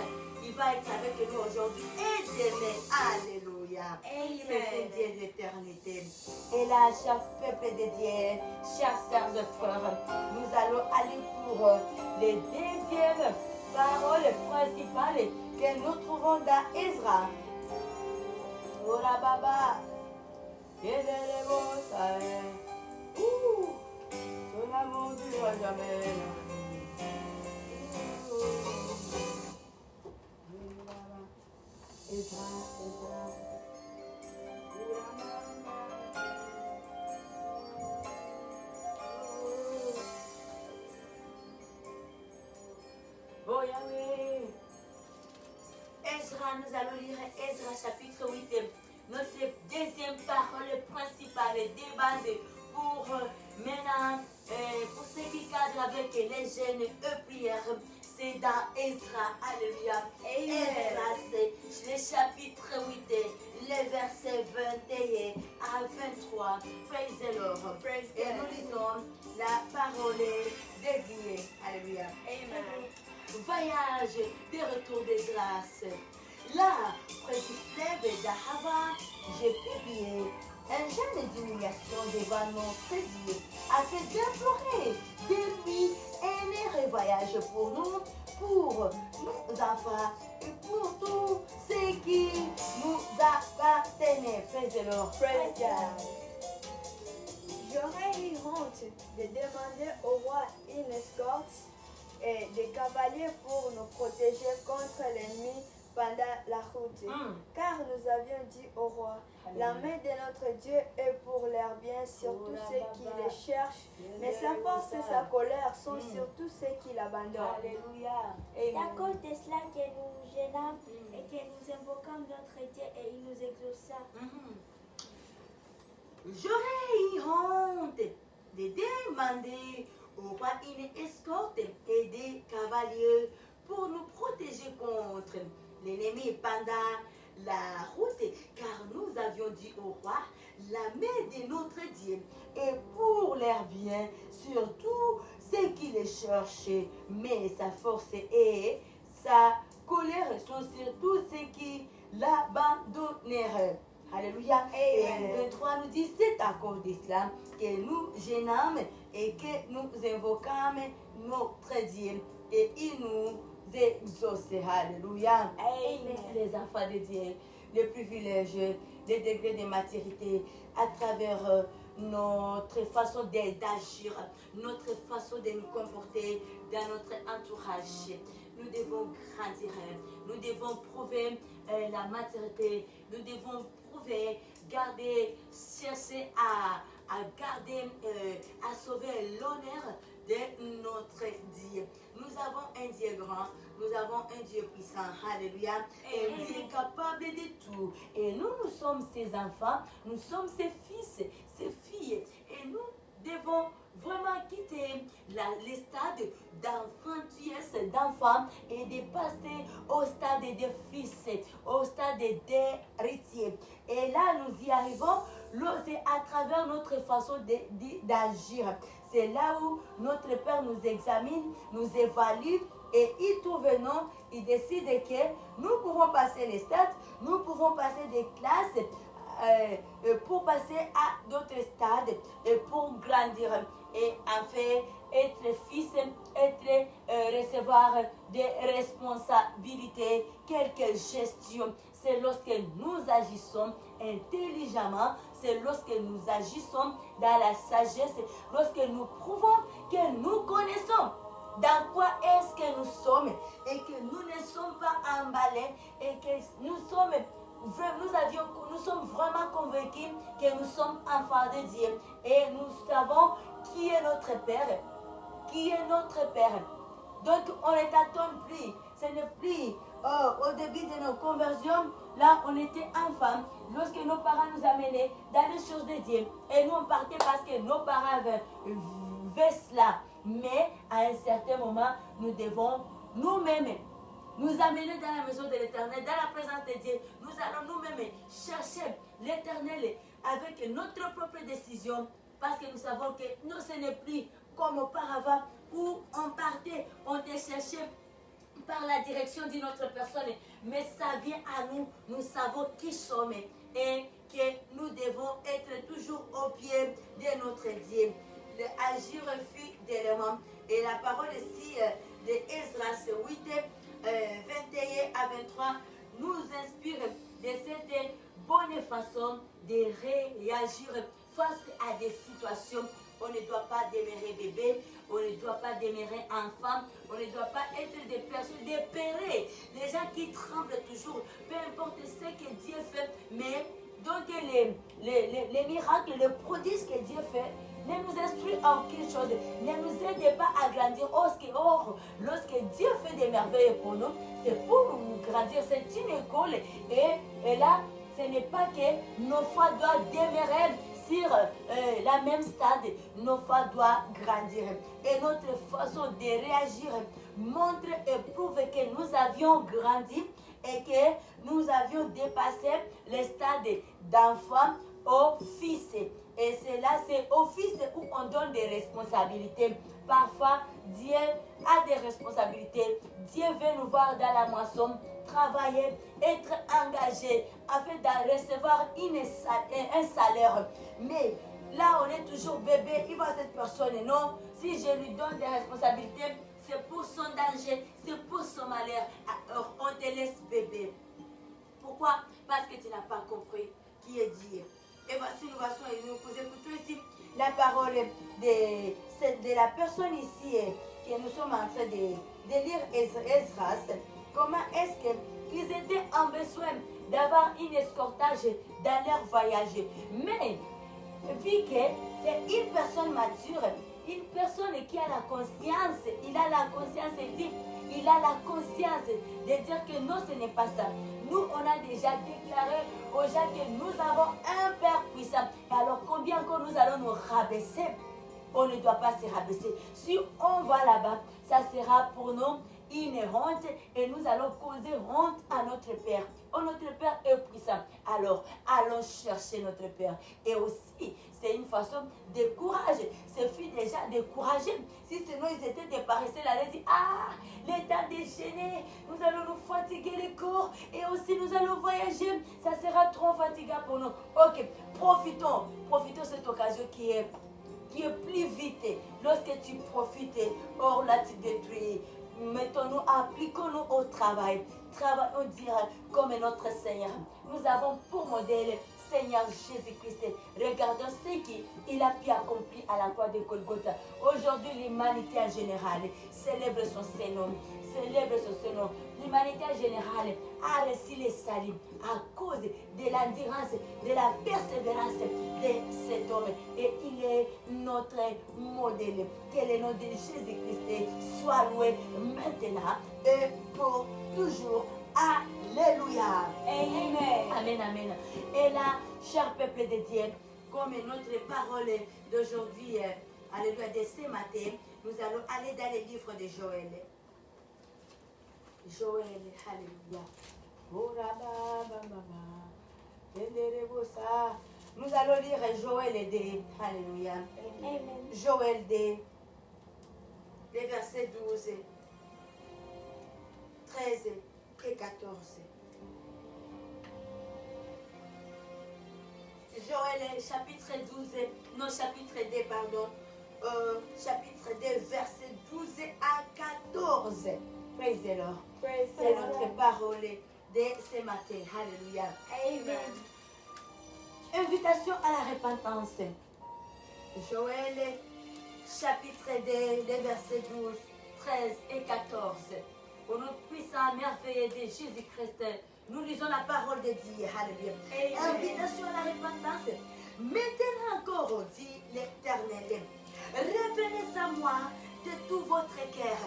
il va être avec nous aujourd'hui et demain. Alléluia. C'est le Dieu d'éternité. Et là, cher peuple de Dieu, chers sœurs et frères, nous allons aller pour les deuxièmes paroles principales que nous trouvons dans Ezra. Ora baba, aidez-les-moi, ça est. Son amour ne durera jamais. Ezra. Oh Yahweh. Ezra, nous allons lire Ezra chapitre 8, notre deuxième parole principale de base pour maintenant, pour ceux qui cadrent avec les jeunes prières. C'est dans Ezra, alléluia. Ezra, c'est le chapitre 8, les versets 21 à 23. Praise the Lord. Et nous lisons la parole de Dieu. Alléluia. Amen. Voyage de retour des grâces. Là, près du fleuve d'Ahava, j'ai publié un jeune d'humiliation devant notre Dieu, afin d'implorer de lui un heureux voyage pour nous, pour nos enfants et pour tous ceux qui nous appartiennent. Praise the Lord. Praise God. J'aurais eu honte de demander au roi une escorte et des cavaliers pour nous protéger contre l'ennemi pendant la route. Car nous avions dit au roi, la main de notre Dieu est pour leur bien sur tous ceux qui les cherchent, mais sa force et sa colère sont sur tous ceux qui l'abandonnent. Alléluia. C'est à cause de cela que nous gênons et que nous invoquons notre Dieu et il nous exauça. J'aurais eu honte de demander au roi une escorte et des cavaliers pour nous protéger contre l'ennemi pendant la route, car nous avions dit au roi, la main de notre Dieu est pour leur bien, surtout ceux qui les cherchent, mais sa force et sa colère sont sur tous ceux qui l'abandonnèrent. Alléluia. Et le 23 nous dit, c'est à cause de cela que nous gênons et que nous invoquons notre Dieu et il nous exauce. Alléluia. Amen. Les enfants de Dieu, les privilèges, les degrés de maturité à travers notre façon d'agir, notre façon de nous comporter dans notre entourage. Nous devons grandir, nous devons prouver la maturité, nous devons prouver, garder, chercher à garder, à sauver l'honneur de notre Dieu. Nous avons un Dieu grand, nous avons un Dieu puissant, alléluia, et nous est capable de tout. Et nous sommes ses enfants, nous sommes ses fils, ses filles, et nous devons vraiment quitter les stades d'enfantillesse, d'enfants, et de passer au stade de fils, au stade d'héritier. Et là, nous y arrivons, c'est à travers notre façon d'agir. C'est là où notre Père nous examine, nous évalue, et il trouve non, il décide que nous pouvons passer les stades, nous pouvons passer des classes, pour passer à d'autres stades et pour grandir et enfin être fils, recevoir des responsabilités, quelques gestions. C'est lorsque nous agissons intelligemment, c'est lorsque nous agissons dans la sagesse, lorsque nous prouvons que nous connaissons dans quoi est-ce que nous sommes et que nous ne sommes pas emballés et que nous sommes vraiment convaincus que nous sommes enfants de Dieu et nous savons qui est notre Père. Qui est notre Père. Donc on ne tâtonne plus. Ce n'est plus au début de nos conversions. Là on était enfants. Lorsque nos parents nous amenaient dans les choses de Dieu. Et nous on partait parce que nos parents veulent cela. Mais à un certain moment, nous devons nous-mêmes nous amener dans la maison de l'Éternel, dans la présence de Dieu. Nous allons nous-mêmes chercher l'Éternel avec notre propre décision, parce que nous savons que nous, ce n'est plus comme auparavant où on partait, on était cherché par la direction d'une autre personne, mais ça vient à nous. Nous savons qui sommes et que nous devons être toujours au pied de notre Dieu. Agir fidèlement. Et la parole ici de Esdras 8, 21 à 23 nous inspire de cette bonne façon de réagir face à des situations. On ne doit pas demeurer bébé, on ne doit pas demeurer enfant, on ne doit pas être des personnes dépérées, des gens qui tremblent toujours, peu importe ce que Dieu fait, mais donc les miracles, les prodiges que Dieu fait, ne nous instruit en aucune chose, ne nous aide pas à grandir. Or, lorsque Dieu fait des merveilles pour nous, c'est pour nous grandir, c'est une école. Et là, ce n'est pas que nos foi doivent demeurer sur la même stade, nos foi doivent grandir. Et notre façon de réagir montre et prouve que nous avions grandi et que nous avions dépassé le stade d'enfant au fils. Et c'est là, c'est au fils où on donne des responsabilités. Parfois, Dieu a des responsabilités. Dieu veut nous voir dans la moisson, travailler, être engagé afin de recevoir un salaire. Mais là, on est toujours bébé. Il voit cette personne, non? Si je lui donne des responsabilités, c'est pour son danger, c'est pour son malheur. Alors, on te laisse bébé. Pourquoi? Parce que tu n'as pas compris qui est Dieu. Et voici, nous écoutons ici la parole de la personne ici que nous sommes en train de lire Esdras. Comment est-ce qu'ils étaient en besoin d'avoir un escortage dans leur voyage. Mais, vu que c'est une personne mature, une personne qui a la conscience, il a la conscience, il a la conscience de dire que non, ce n'est pas ça. Nous, on a déjà déclaré aux gens que nous avons un Père puissant. Alors, combien que nous allons nous rabaisser? On ne doit pas se rabaisser. Si on va là-bas, ça sera pour nous une honte et nous allons causer honte à notre Père. Oh, notre Père est puissant. Alors, allons chercher notre Père. Et aussi, c'est une façon de courage. Ces filles déjà découragées. Si sinon ils étaient des paresseux, là, ils disent, ah, l'état déchaîné, nous allons nous fatiguer le corps et aussi nous allons voyager. Ça sera trop fatigant pour nous. Ok, profitons de cette occasion qui est plus vite. Lorsque tu profites, or là tu détruis. Mettons-nous, appliquons-nous au travail. Travaillons direct comme notre Seigneur. Nous avons pour modèle Seigneur Jésus-Christ. Regardons ce qu'il a pu accomplir à la croix de Golgotha. Aujourd'hui, l'humanité en général célèbre son Seigneur. L'humanité en général a reçu le salut à cause de l'endurance, de la persévérance de cet homme. Et il est notre modèle. Que le nom de Jésus-Christ soit loué maintenant et pour toujours. Alléluia. Amen. Amen, amen. Et là, cher peuple de Dieu, comme notre parole d'aujourd'hui, alléluia, de ce matin, nous allons aller dans le livre de Joël. Joël, alléluia. Nous allons lire Joël de, alléluia. Amen. Joël de, les versets 12, 13 et 14. Joël, chapitre 2, pardon. Chapitre 2, versets 12 à 14. Praise the Lord. C'est notre parole de ce matin. Alléluia. Amen. Invitation à la repentance. Joël, chapitre 2, les versets 12, 13 et 14. Au nom puissant, merveilleux de Jésus-Christ, nous lisons la parole de Dieu. Alléluia. Invitation à la repentance. Maintenant encore, dit l'Éternel, revenez à moi de tout votre cœur,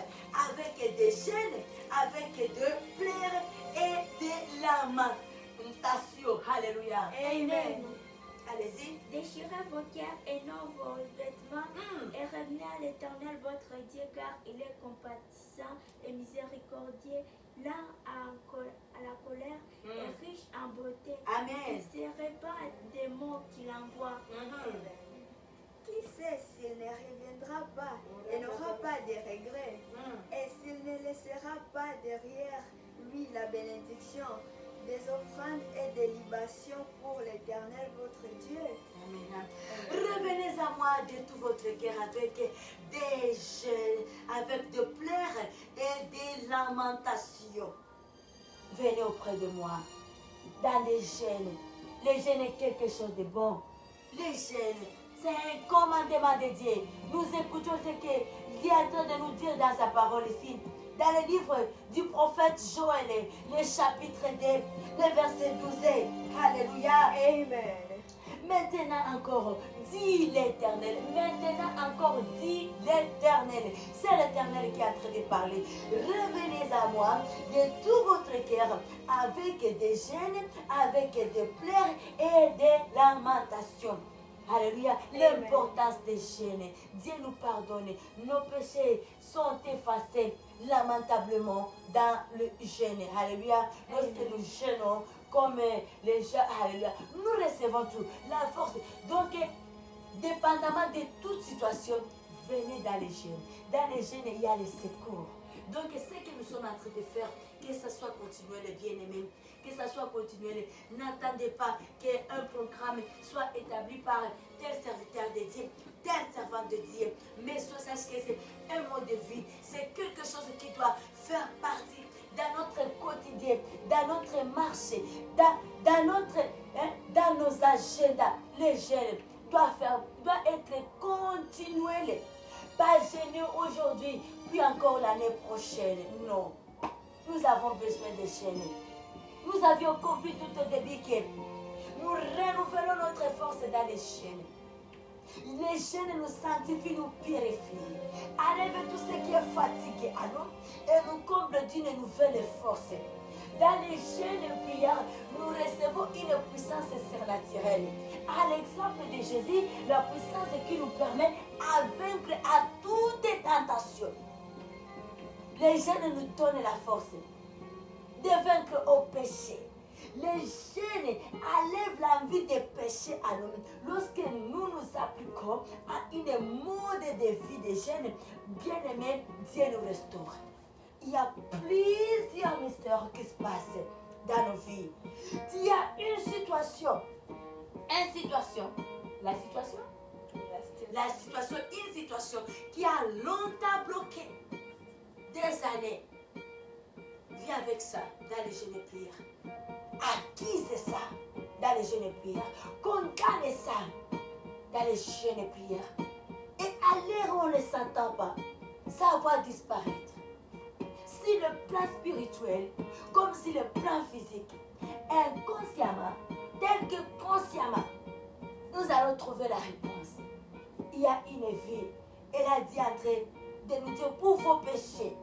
avec des chaînes, avec de pleurs et de lamentations. Alléluia. Amen. Allez-y. Déchirez vos cœurs et non vos vêtements et revenez à l'Éternel votre Dieu, car il est compatissant et miséricordieux, lent à la colère et riche en beauté. Amen. Il ne serait pas des mots qu'il envoie. Qui sait s'il ne reviendra pas et n'aura pas de regrets, et s'il ne laissera pas derrière lui la bénédiction, des offrandes et des libations pour l'Éternel votre Dieu. Amen. Revenez à moi de tout votre cœur avec des jeûnes, avec de pleurs et des lamentations. Venez auprès de moi dans les jeûnes. Les jeûnes est quelque chose de bon. Les jeûnes, c'est un commandement de Dieu. Nous écoutons ce qu'il est en train de nous dire dans sa parole ici. Dans le livre du prophète Joël, le chapitre 2, le verset 12. Alléluia. Amen. Maintenant encore, dit l'Éternel. Maintenant encore, dit l'Éternel. C'est l'Éternel qui est en train de parler. Revenez à moi de tout votre cœur avec des gênes, avec des pleurs et des lamentations. Alléluia. L'importance des gênes. Dieu nous pardonne. Nos péchés sont effacés lamentablement dans le jeûne. Alléluia. Lorsque nous jeûnons, comme les gens, alléluia, nous recevons tout, la force. Donc, dépendamment de toute situation, venez dans les jeûnes. Dans les jeûnes, il y a le secours. Donc, ce que nous sommes en train de faire, que ce soit continuel, bien-aimé, que ce soit continuel, n'attendez pas qu'un programme soit établi par tel serviteur de Dieu, tel servant de Dieu. Mais sachez que c'est un mode de vie, c'est quelque chose qui doit faire partie dans notre quotidien, dans notre marché, dans nos agendas. Les jeûnes doivent être continuels. Pas jeûner aujourd'hui, puis encore l'année prochaine. Non. Nous avons besoin de jeûner. Nous avions compris tout au début que nous renouvelons notre force dans les jeûnes. Les jeûnes nous sanctifient, nous purifient. Enlève tout ce qui est fatigué à nous et nous comble d'une nouvelle force. Dans les jeûnes et prières, nous recevons une puissance surnaturelle. À l'exemple de Jésus, la puissance qui nous permet à vaincre à toute tentation. Les jeûnes nous donnent la force de vaincre au péché. Les jeûnes enlèvent l'envie de pécher à nous. Lorsque nous nous appliquons à une mode de vie de jeûne, bien aimé, Dieu nous restaure. Il y a plusieurs mystères qui se passent dans nos vies. Il y a une situation, qui a longtemps bloqué des années. Viens avec ça dans les jeûnes et prières. Acquise ça dans les jeûnes et prières. Condamne ça dans les jeûnes et prières. Et à l'heure où on ne s'entend pas, ça va disparaître. Si le plan spirituel, comme si le plan physique, inconsciemment, tel que consciemment, nous allons trouver la réponse. Il y a une vie. Elle a dit en train de nous dire pour vos péchés.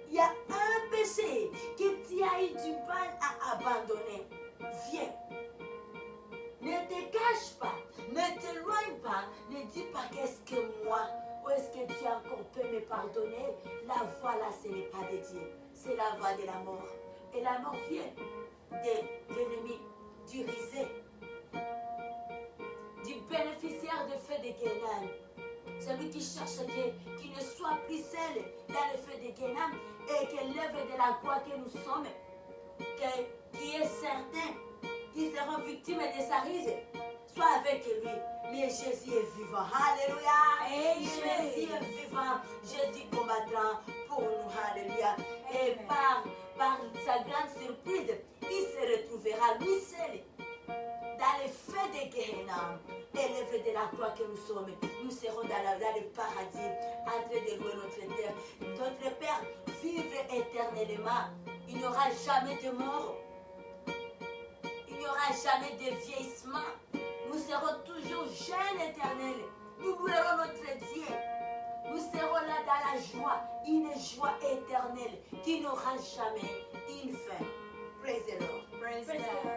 Il y a un péché que tu as eu du mal à abandonner. Viens. Ne te cache pas. Ne t'éloigne pas. Ne dis pas qu'est-ce que moi, ou est-ce que Dieu encore peut me pardonner. La voie là, ce n'est pas de Dieu. C'est la voie de la mort. Et la mort vient de l'ennemi, du risé, du bénéficiaire de feu de Guénan. Celui qui cherche Dieu, qui ne soit plus seul dans le feu de Guénan et que l'œuvre de la croix que nous sommes, qui est certain qu'ils seront victimes de sa rise, soit avec lui. Mais Jésus est vivant. Alléluia. Jésus est vivant. Jésus combattant pour nous. Alléluia. Et par sa grande surprise, il se retrouvera lui seul dans le feu de Guénan. Et l'œuvre de la croix que nous sommes, nous serons dans le paradis, en train de louer notre Terre. Notre Père vive éternellement. Il n'y aura jamais de mort. Il n'y aura jamais de vieillissement. Nous serons toujours jeunes éternels. Nous louerons notre Dieu. Nous serons là dans la joie, une joie éternelle qui n'aura jamais une fin. Praise the Lord. Praise God.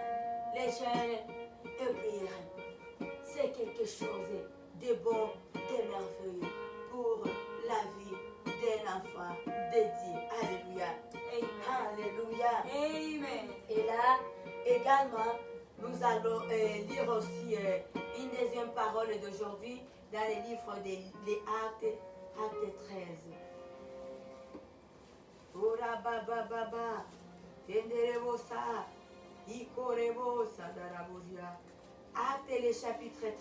Les jeunes et prières. C'est quelque chose de bon, de merveilleux. un enfant dédié. Alléluia. Amen. Alléluia. Amen. Et là, également, nous allons lire aussi une deuxième parole d'aujourd'hui dans les livres des Actes, Acte 13. Ora baba baba, tenderebosa, ikorebosa darabosia. Acte le chapitre 13.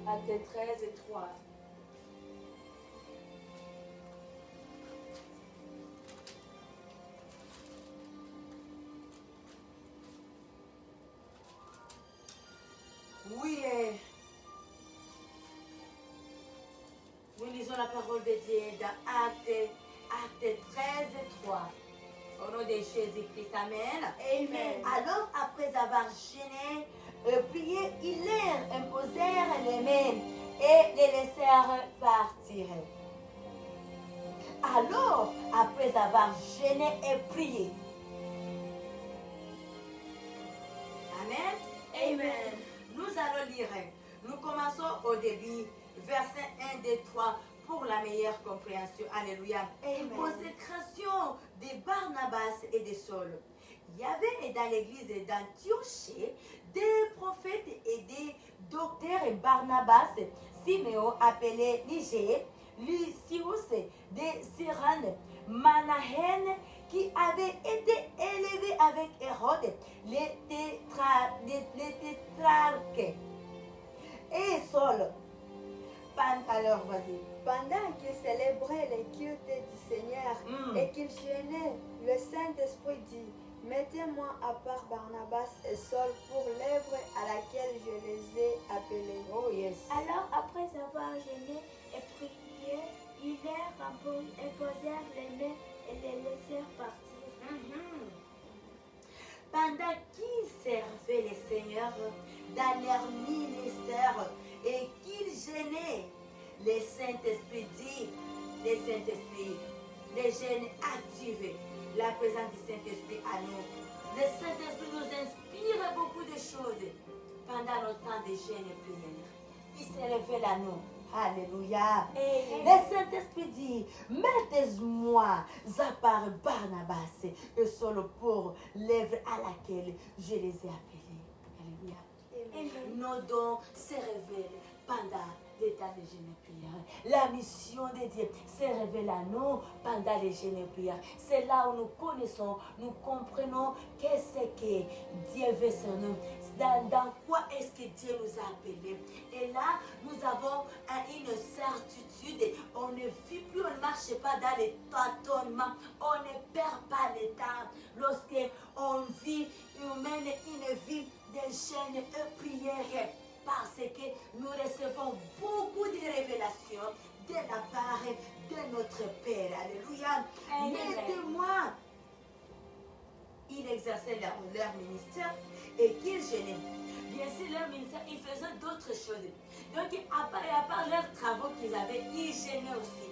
Acte 13 et 3. Oui, nous lisons la parole de Dieu dans Acte 13 et 3. Au nom de Jésus-Christ, Amen. Amen. Alors, après avoir jeûné, prié, ils leur imposèrent les mains et les laissèrent partir. Alors, après avoir jeûné et prié. Amen. Amen. Nous allons lire. Nous commençons au début, verset 1, 2, 3, pour la meilleure compréhension. Alléluia. Amen. Consécration de Barnabas et de Saul. Il y avait dans l'église d'Antioche des prophètes et des docteurs. Barnabas, Siméon appelé Niger, Lucius de Cyrène, Manahen qui avait été élevé avec Hérode, les tétrarques, et Saul. Alors, vas-y. Pendant qu'ils célébraient les cultes du Seigneur et qu'ils jeûnaient, le Saint-Esprit dit, mettez-moi à part Barnabas et Saul pour l'œuvre à laquelle je les ai appelés. Oh yes. Alors, après avoir jeûné et prié, ils leur imposèrent les mains et les laissèrent partir. Pendant qu'ils servaient le Seigneur dans leur ministère et qu'ils jeûnaient, le Saint-Esprit dit, le Saint-Esprit, les jeunes activent la présence du Saint-Esprit à nous. Le Saint-Esprit nous inspire beaucoup de choses pendant notre temps de jeûne et prière. Il se révèle à nous. Alléluia. Le Saint-Esprit dit, mettez-moi à part Barnabas et Saul pour l'œuvre à laquelle je les ai appelés. Alléluia. Nos dons se révèlent pendant l'état de jeûne et prière. La mission de Dieu se révèle à nous pendant les jeûnes et prières. C'est là où nous connaissons, nous comprenons qu'est-ce que Dieu veut sur nous. Dans quoi est-ce que Dieu nous a appelés. Et là, nous avons une certitude. On ne vit plus, on ne marche pas dans les tâtonnements. On ne perd pas le temps. Lorsqu'on vit, on mène une vie de jeûne et prière. Parce que nous recevons beaucoup de révélations de la part de notre Père. Alléluia. Mettez-moi. Ils exerçaient leur ministère et qu'ils jeûnaient. Bien sûr, leur ministère, ils faisaient d'autres choses. Donc, à part leurs travaux qu'ils avaient, ils jeûnaient aussi.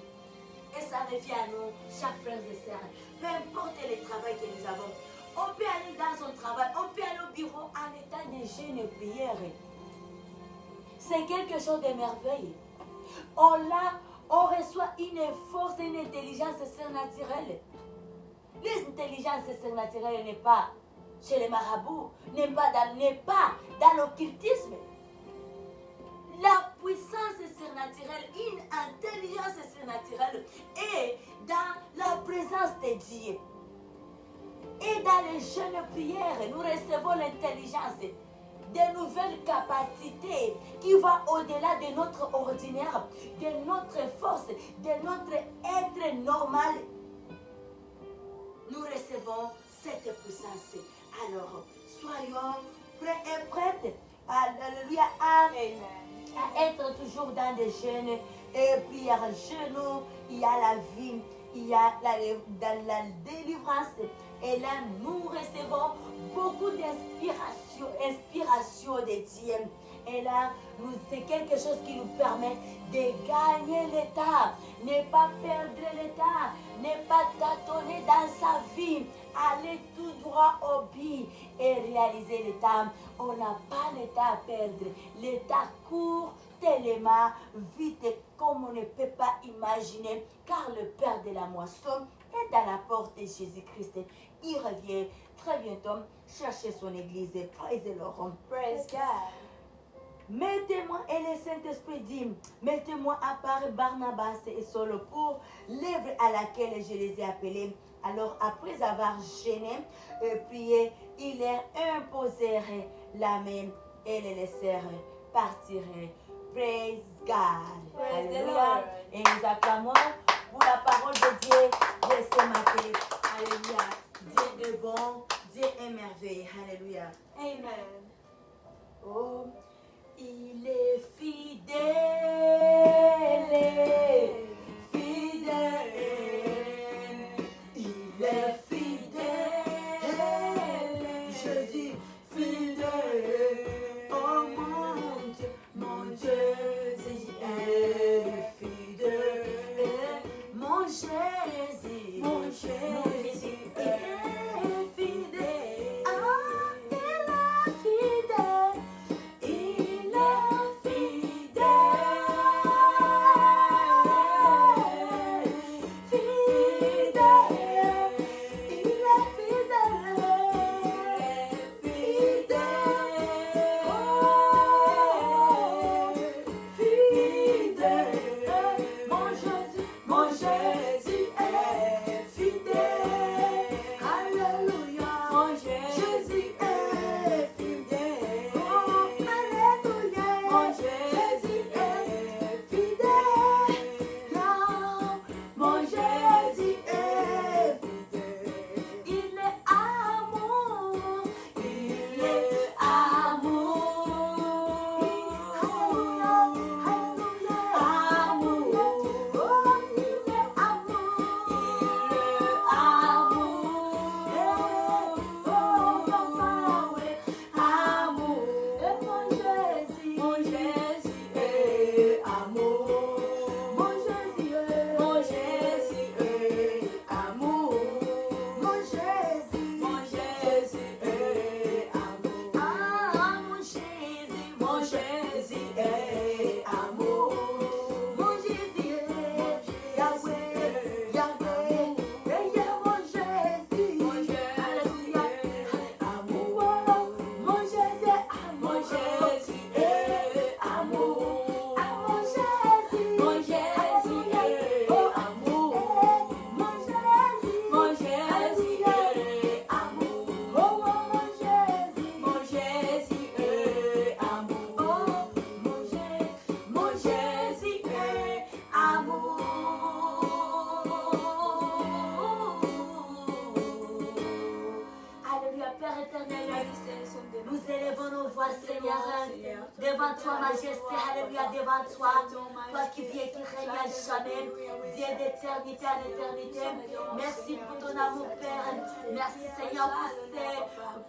Et ça revient à nous, chers frères et sœurs. Peu importe le travail que nous avons, on peut aller dans son travail, on peut aller au bureau en état de jeûne et prière. C'est quelque chose de merveilleux. On reçoit une force et une intelligence surnaturelle. L'intelligence surnaturelle n'est pas chez les marabouts, n'est pas dans l'occultisme. La puissance surnaturelle, une intelligence surnaturelle est dans la présence de Dieu. Et dans les jeûnes prières, nous recevons l'intelligence, de nouvelles capacités qui vont au-delà de notre ordinaire, de notre force, de notre être normal. Nous recevons cette puissance. Alors, soyons prêts et prêtes, alléluia, à être toujours dans des jeûnes et prières. Genoux, il y a la vie, il y a dans la délivrance. Et là, nous recevons beaucoup d'inspiration de Dieu. Et là, c'est quelque chose qui nous permet de gagner l'état. Ne pas perdre l'état. Ne pas tâtonner dans sa vie. Aller tout droit au but et réaliser l'état. On n'a pas l'état à perdre. L'état court tellement vite comme on ne peut pas imaginer, car le Père de la moisson est à la porte de Jésus-Christ. Il revient très bientôt chercher son église. Praise the Lord. Praise God. Mettez-moi, et le Saint-Esprit dit, mettez-moi à part Barnabas et Saul pour l'œuvre à laquelle je les ai appelés. Alors, après avoir gêné et prié, ils leur imposèrent la main et les laissèrent partir. Praise God. Praise the Alléluia. Lord. Et nous acclamons pour la parole de Dieu de ce matin. Alléluia. Dieu est bon, Dieu est merveilleux. Alléluia. Amen. Oh, il est fidèle, fidèle, il est fidèle, Jésus fidèle, oh mon Dieu, Jésus est fidèle, mon Jésus, mon Jésus est fidèle, ah, il est fidèle. Il est fidèle, fidèle, il est fidèle, fidèle, oh, fidèle, mon Jésus est fidèle, alléluia, mon Jésus est fidèle, oh, alléluia, mon Jésus est fidèle, mon Jésus est fidèle, il est amour, il est amour, alléluia, amour, oh, il est amour, oh, papa, ouais, amour, et mon Jésus est amour, mon Jésus est amour, mon Jésus est amour, ah, mon Jésus est amour, mon Jésus est Yahweh, Yahweh, et mon Jésus, alléluia, amour, mon Jésus est amour, ah, mon Jésus est amour, mon Jésus est amour, oh, mon Jésus est amour, oh, mon Jésus est amour. Alléluia, Père éternel, nous élevons nos voix, Seigneur, devant toi, majesté, alléluia, devant toi, toi qui vis et qui règne à jamais, Dieu d'éternité à l'éternité. Merci pour ton amour, Père. Merci, Seigneur, pour ces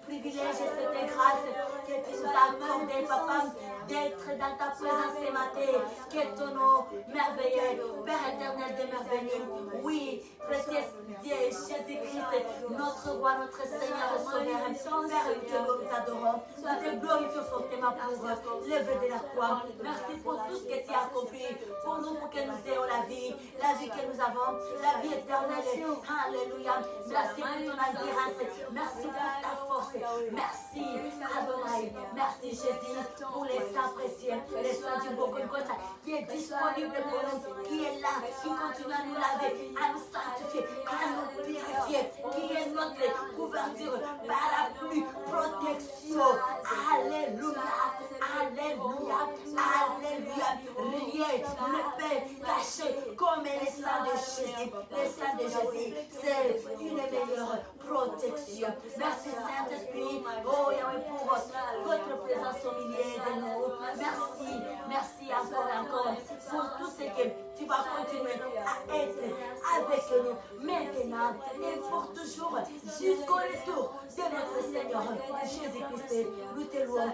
privilèges et cette grâce que tu nous as accordé, Papa, d'être dans ta présence ce matin. Que ton nom merveilleux, Père éternel, demeure béni. Oui, précieux Dieu, Jésus-Christ, notre roi, notre Seigneur et Sauveur. Père, nous te louons, nous t'adorons. Nous te glorifions fortement pour lever de la croix. Merci pour tout ce que tu as accompli pour nous, pour que nous ayons la vie que nous avons, la vie éternelle. Alléluia. Merci pour ton assurance. Merci pour ta force. Merci, Adonai. Merci, Jésus, pour les sangs précieux, les soins du beau Golgotha qui est disponible pour nous, qui est là, qui continue à nous laver, à nous sanctifier, à nous purifier, qui est notre couverture, parapluie, protection. Alléluia. Alléluia. Alléluia. Rien ne peut cacher comme les sangs de Jésus. Les sangs de Jésus, c'est une meilleure protection. Merci Saint-Esprit. Oh Yahweh, pour votre présence au milieu de nous. Merci. Merci encore et encore pour tout ce que tu vas continuer à être avec nous maintenant maintenant et pour toujours, jusqu'au retour de notre Seigneur Jésus-Christ. Nous te louons.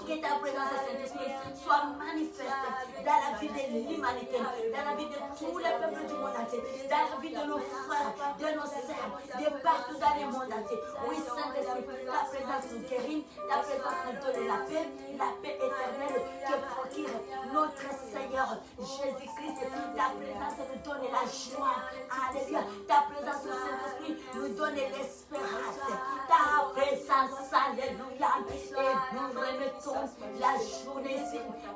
Que ta présence, Saint-Esprit, soit manifeste dans la vie de l'humanité, dans la vie de tous les peuples du monde entier, dans la vie de nos frères, de nos sœurs, de partout dans le monde entier. Oui, Saint-Esprit, ta présence nous guérit, ta présence nous donne la paix éternelle que procure notre Seigneur Jésus-Christ. Ta présence nous donne la joie. Alléluia. Ta présence, Saint-Esprit, nous donne l'espérance. Ta présence, alléluia. Et nous remettons la journée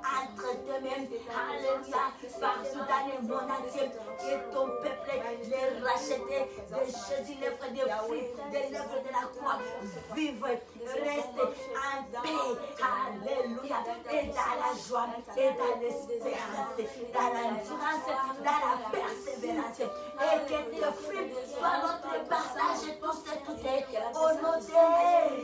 entre tes mains. Alléluia. Partout dans le monde entier. Et ton peuple, les rachetés de Jésus, les frères des fruits, des lèvres de la croix, vivent, restent en paix. Alléluia. Et dans la joie, et dans l'espérance, dans l'endurance, dans la persévérance. Et que tes fruits soient notre partage tous et toutes. Au nom de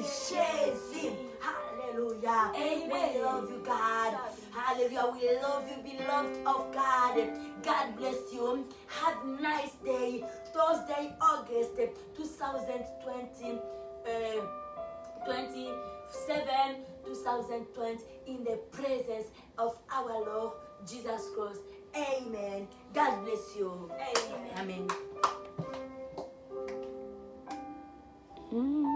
Jésus. Hallelujah. Amen. We love you, God. Hallelujah. We love you, beloved of God. God bless you. Have a nice day. Thursday, August 2020. 27, 2020, in the presence of our Lord Jesus Christ. Amen. God bless you. Amen. Amen.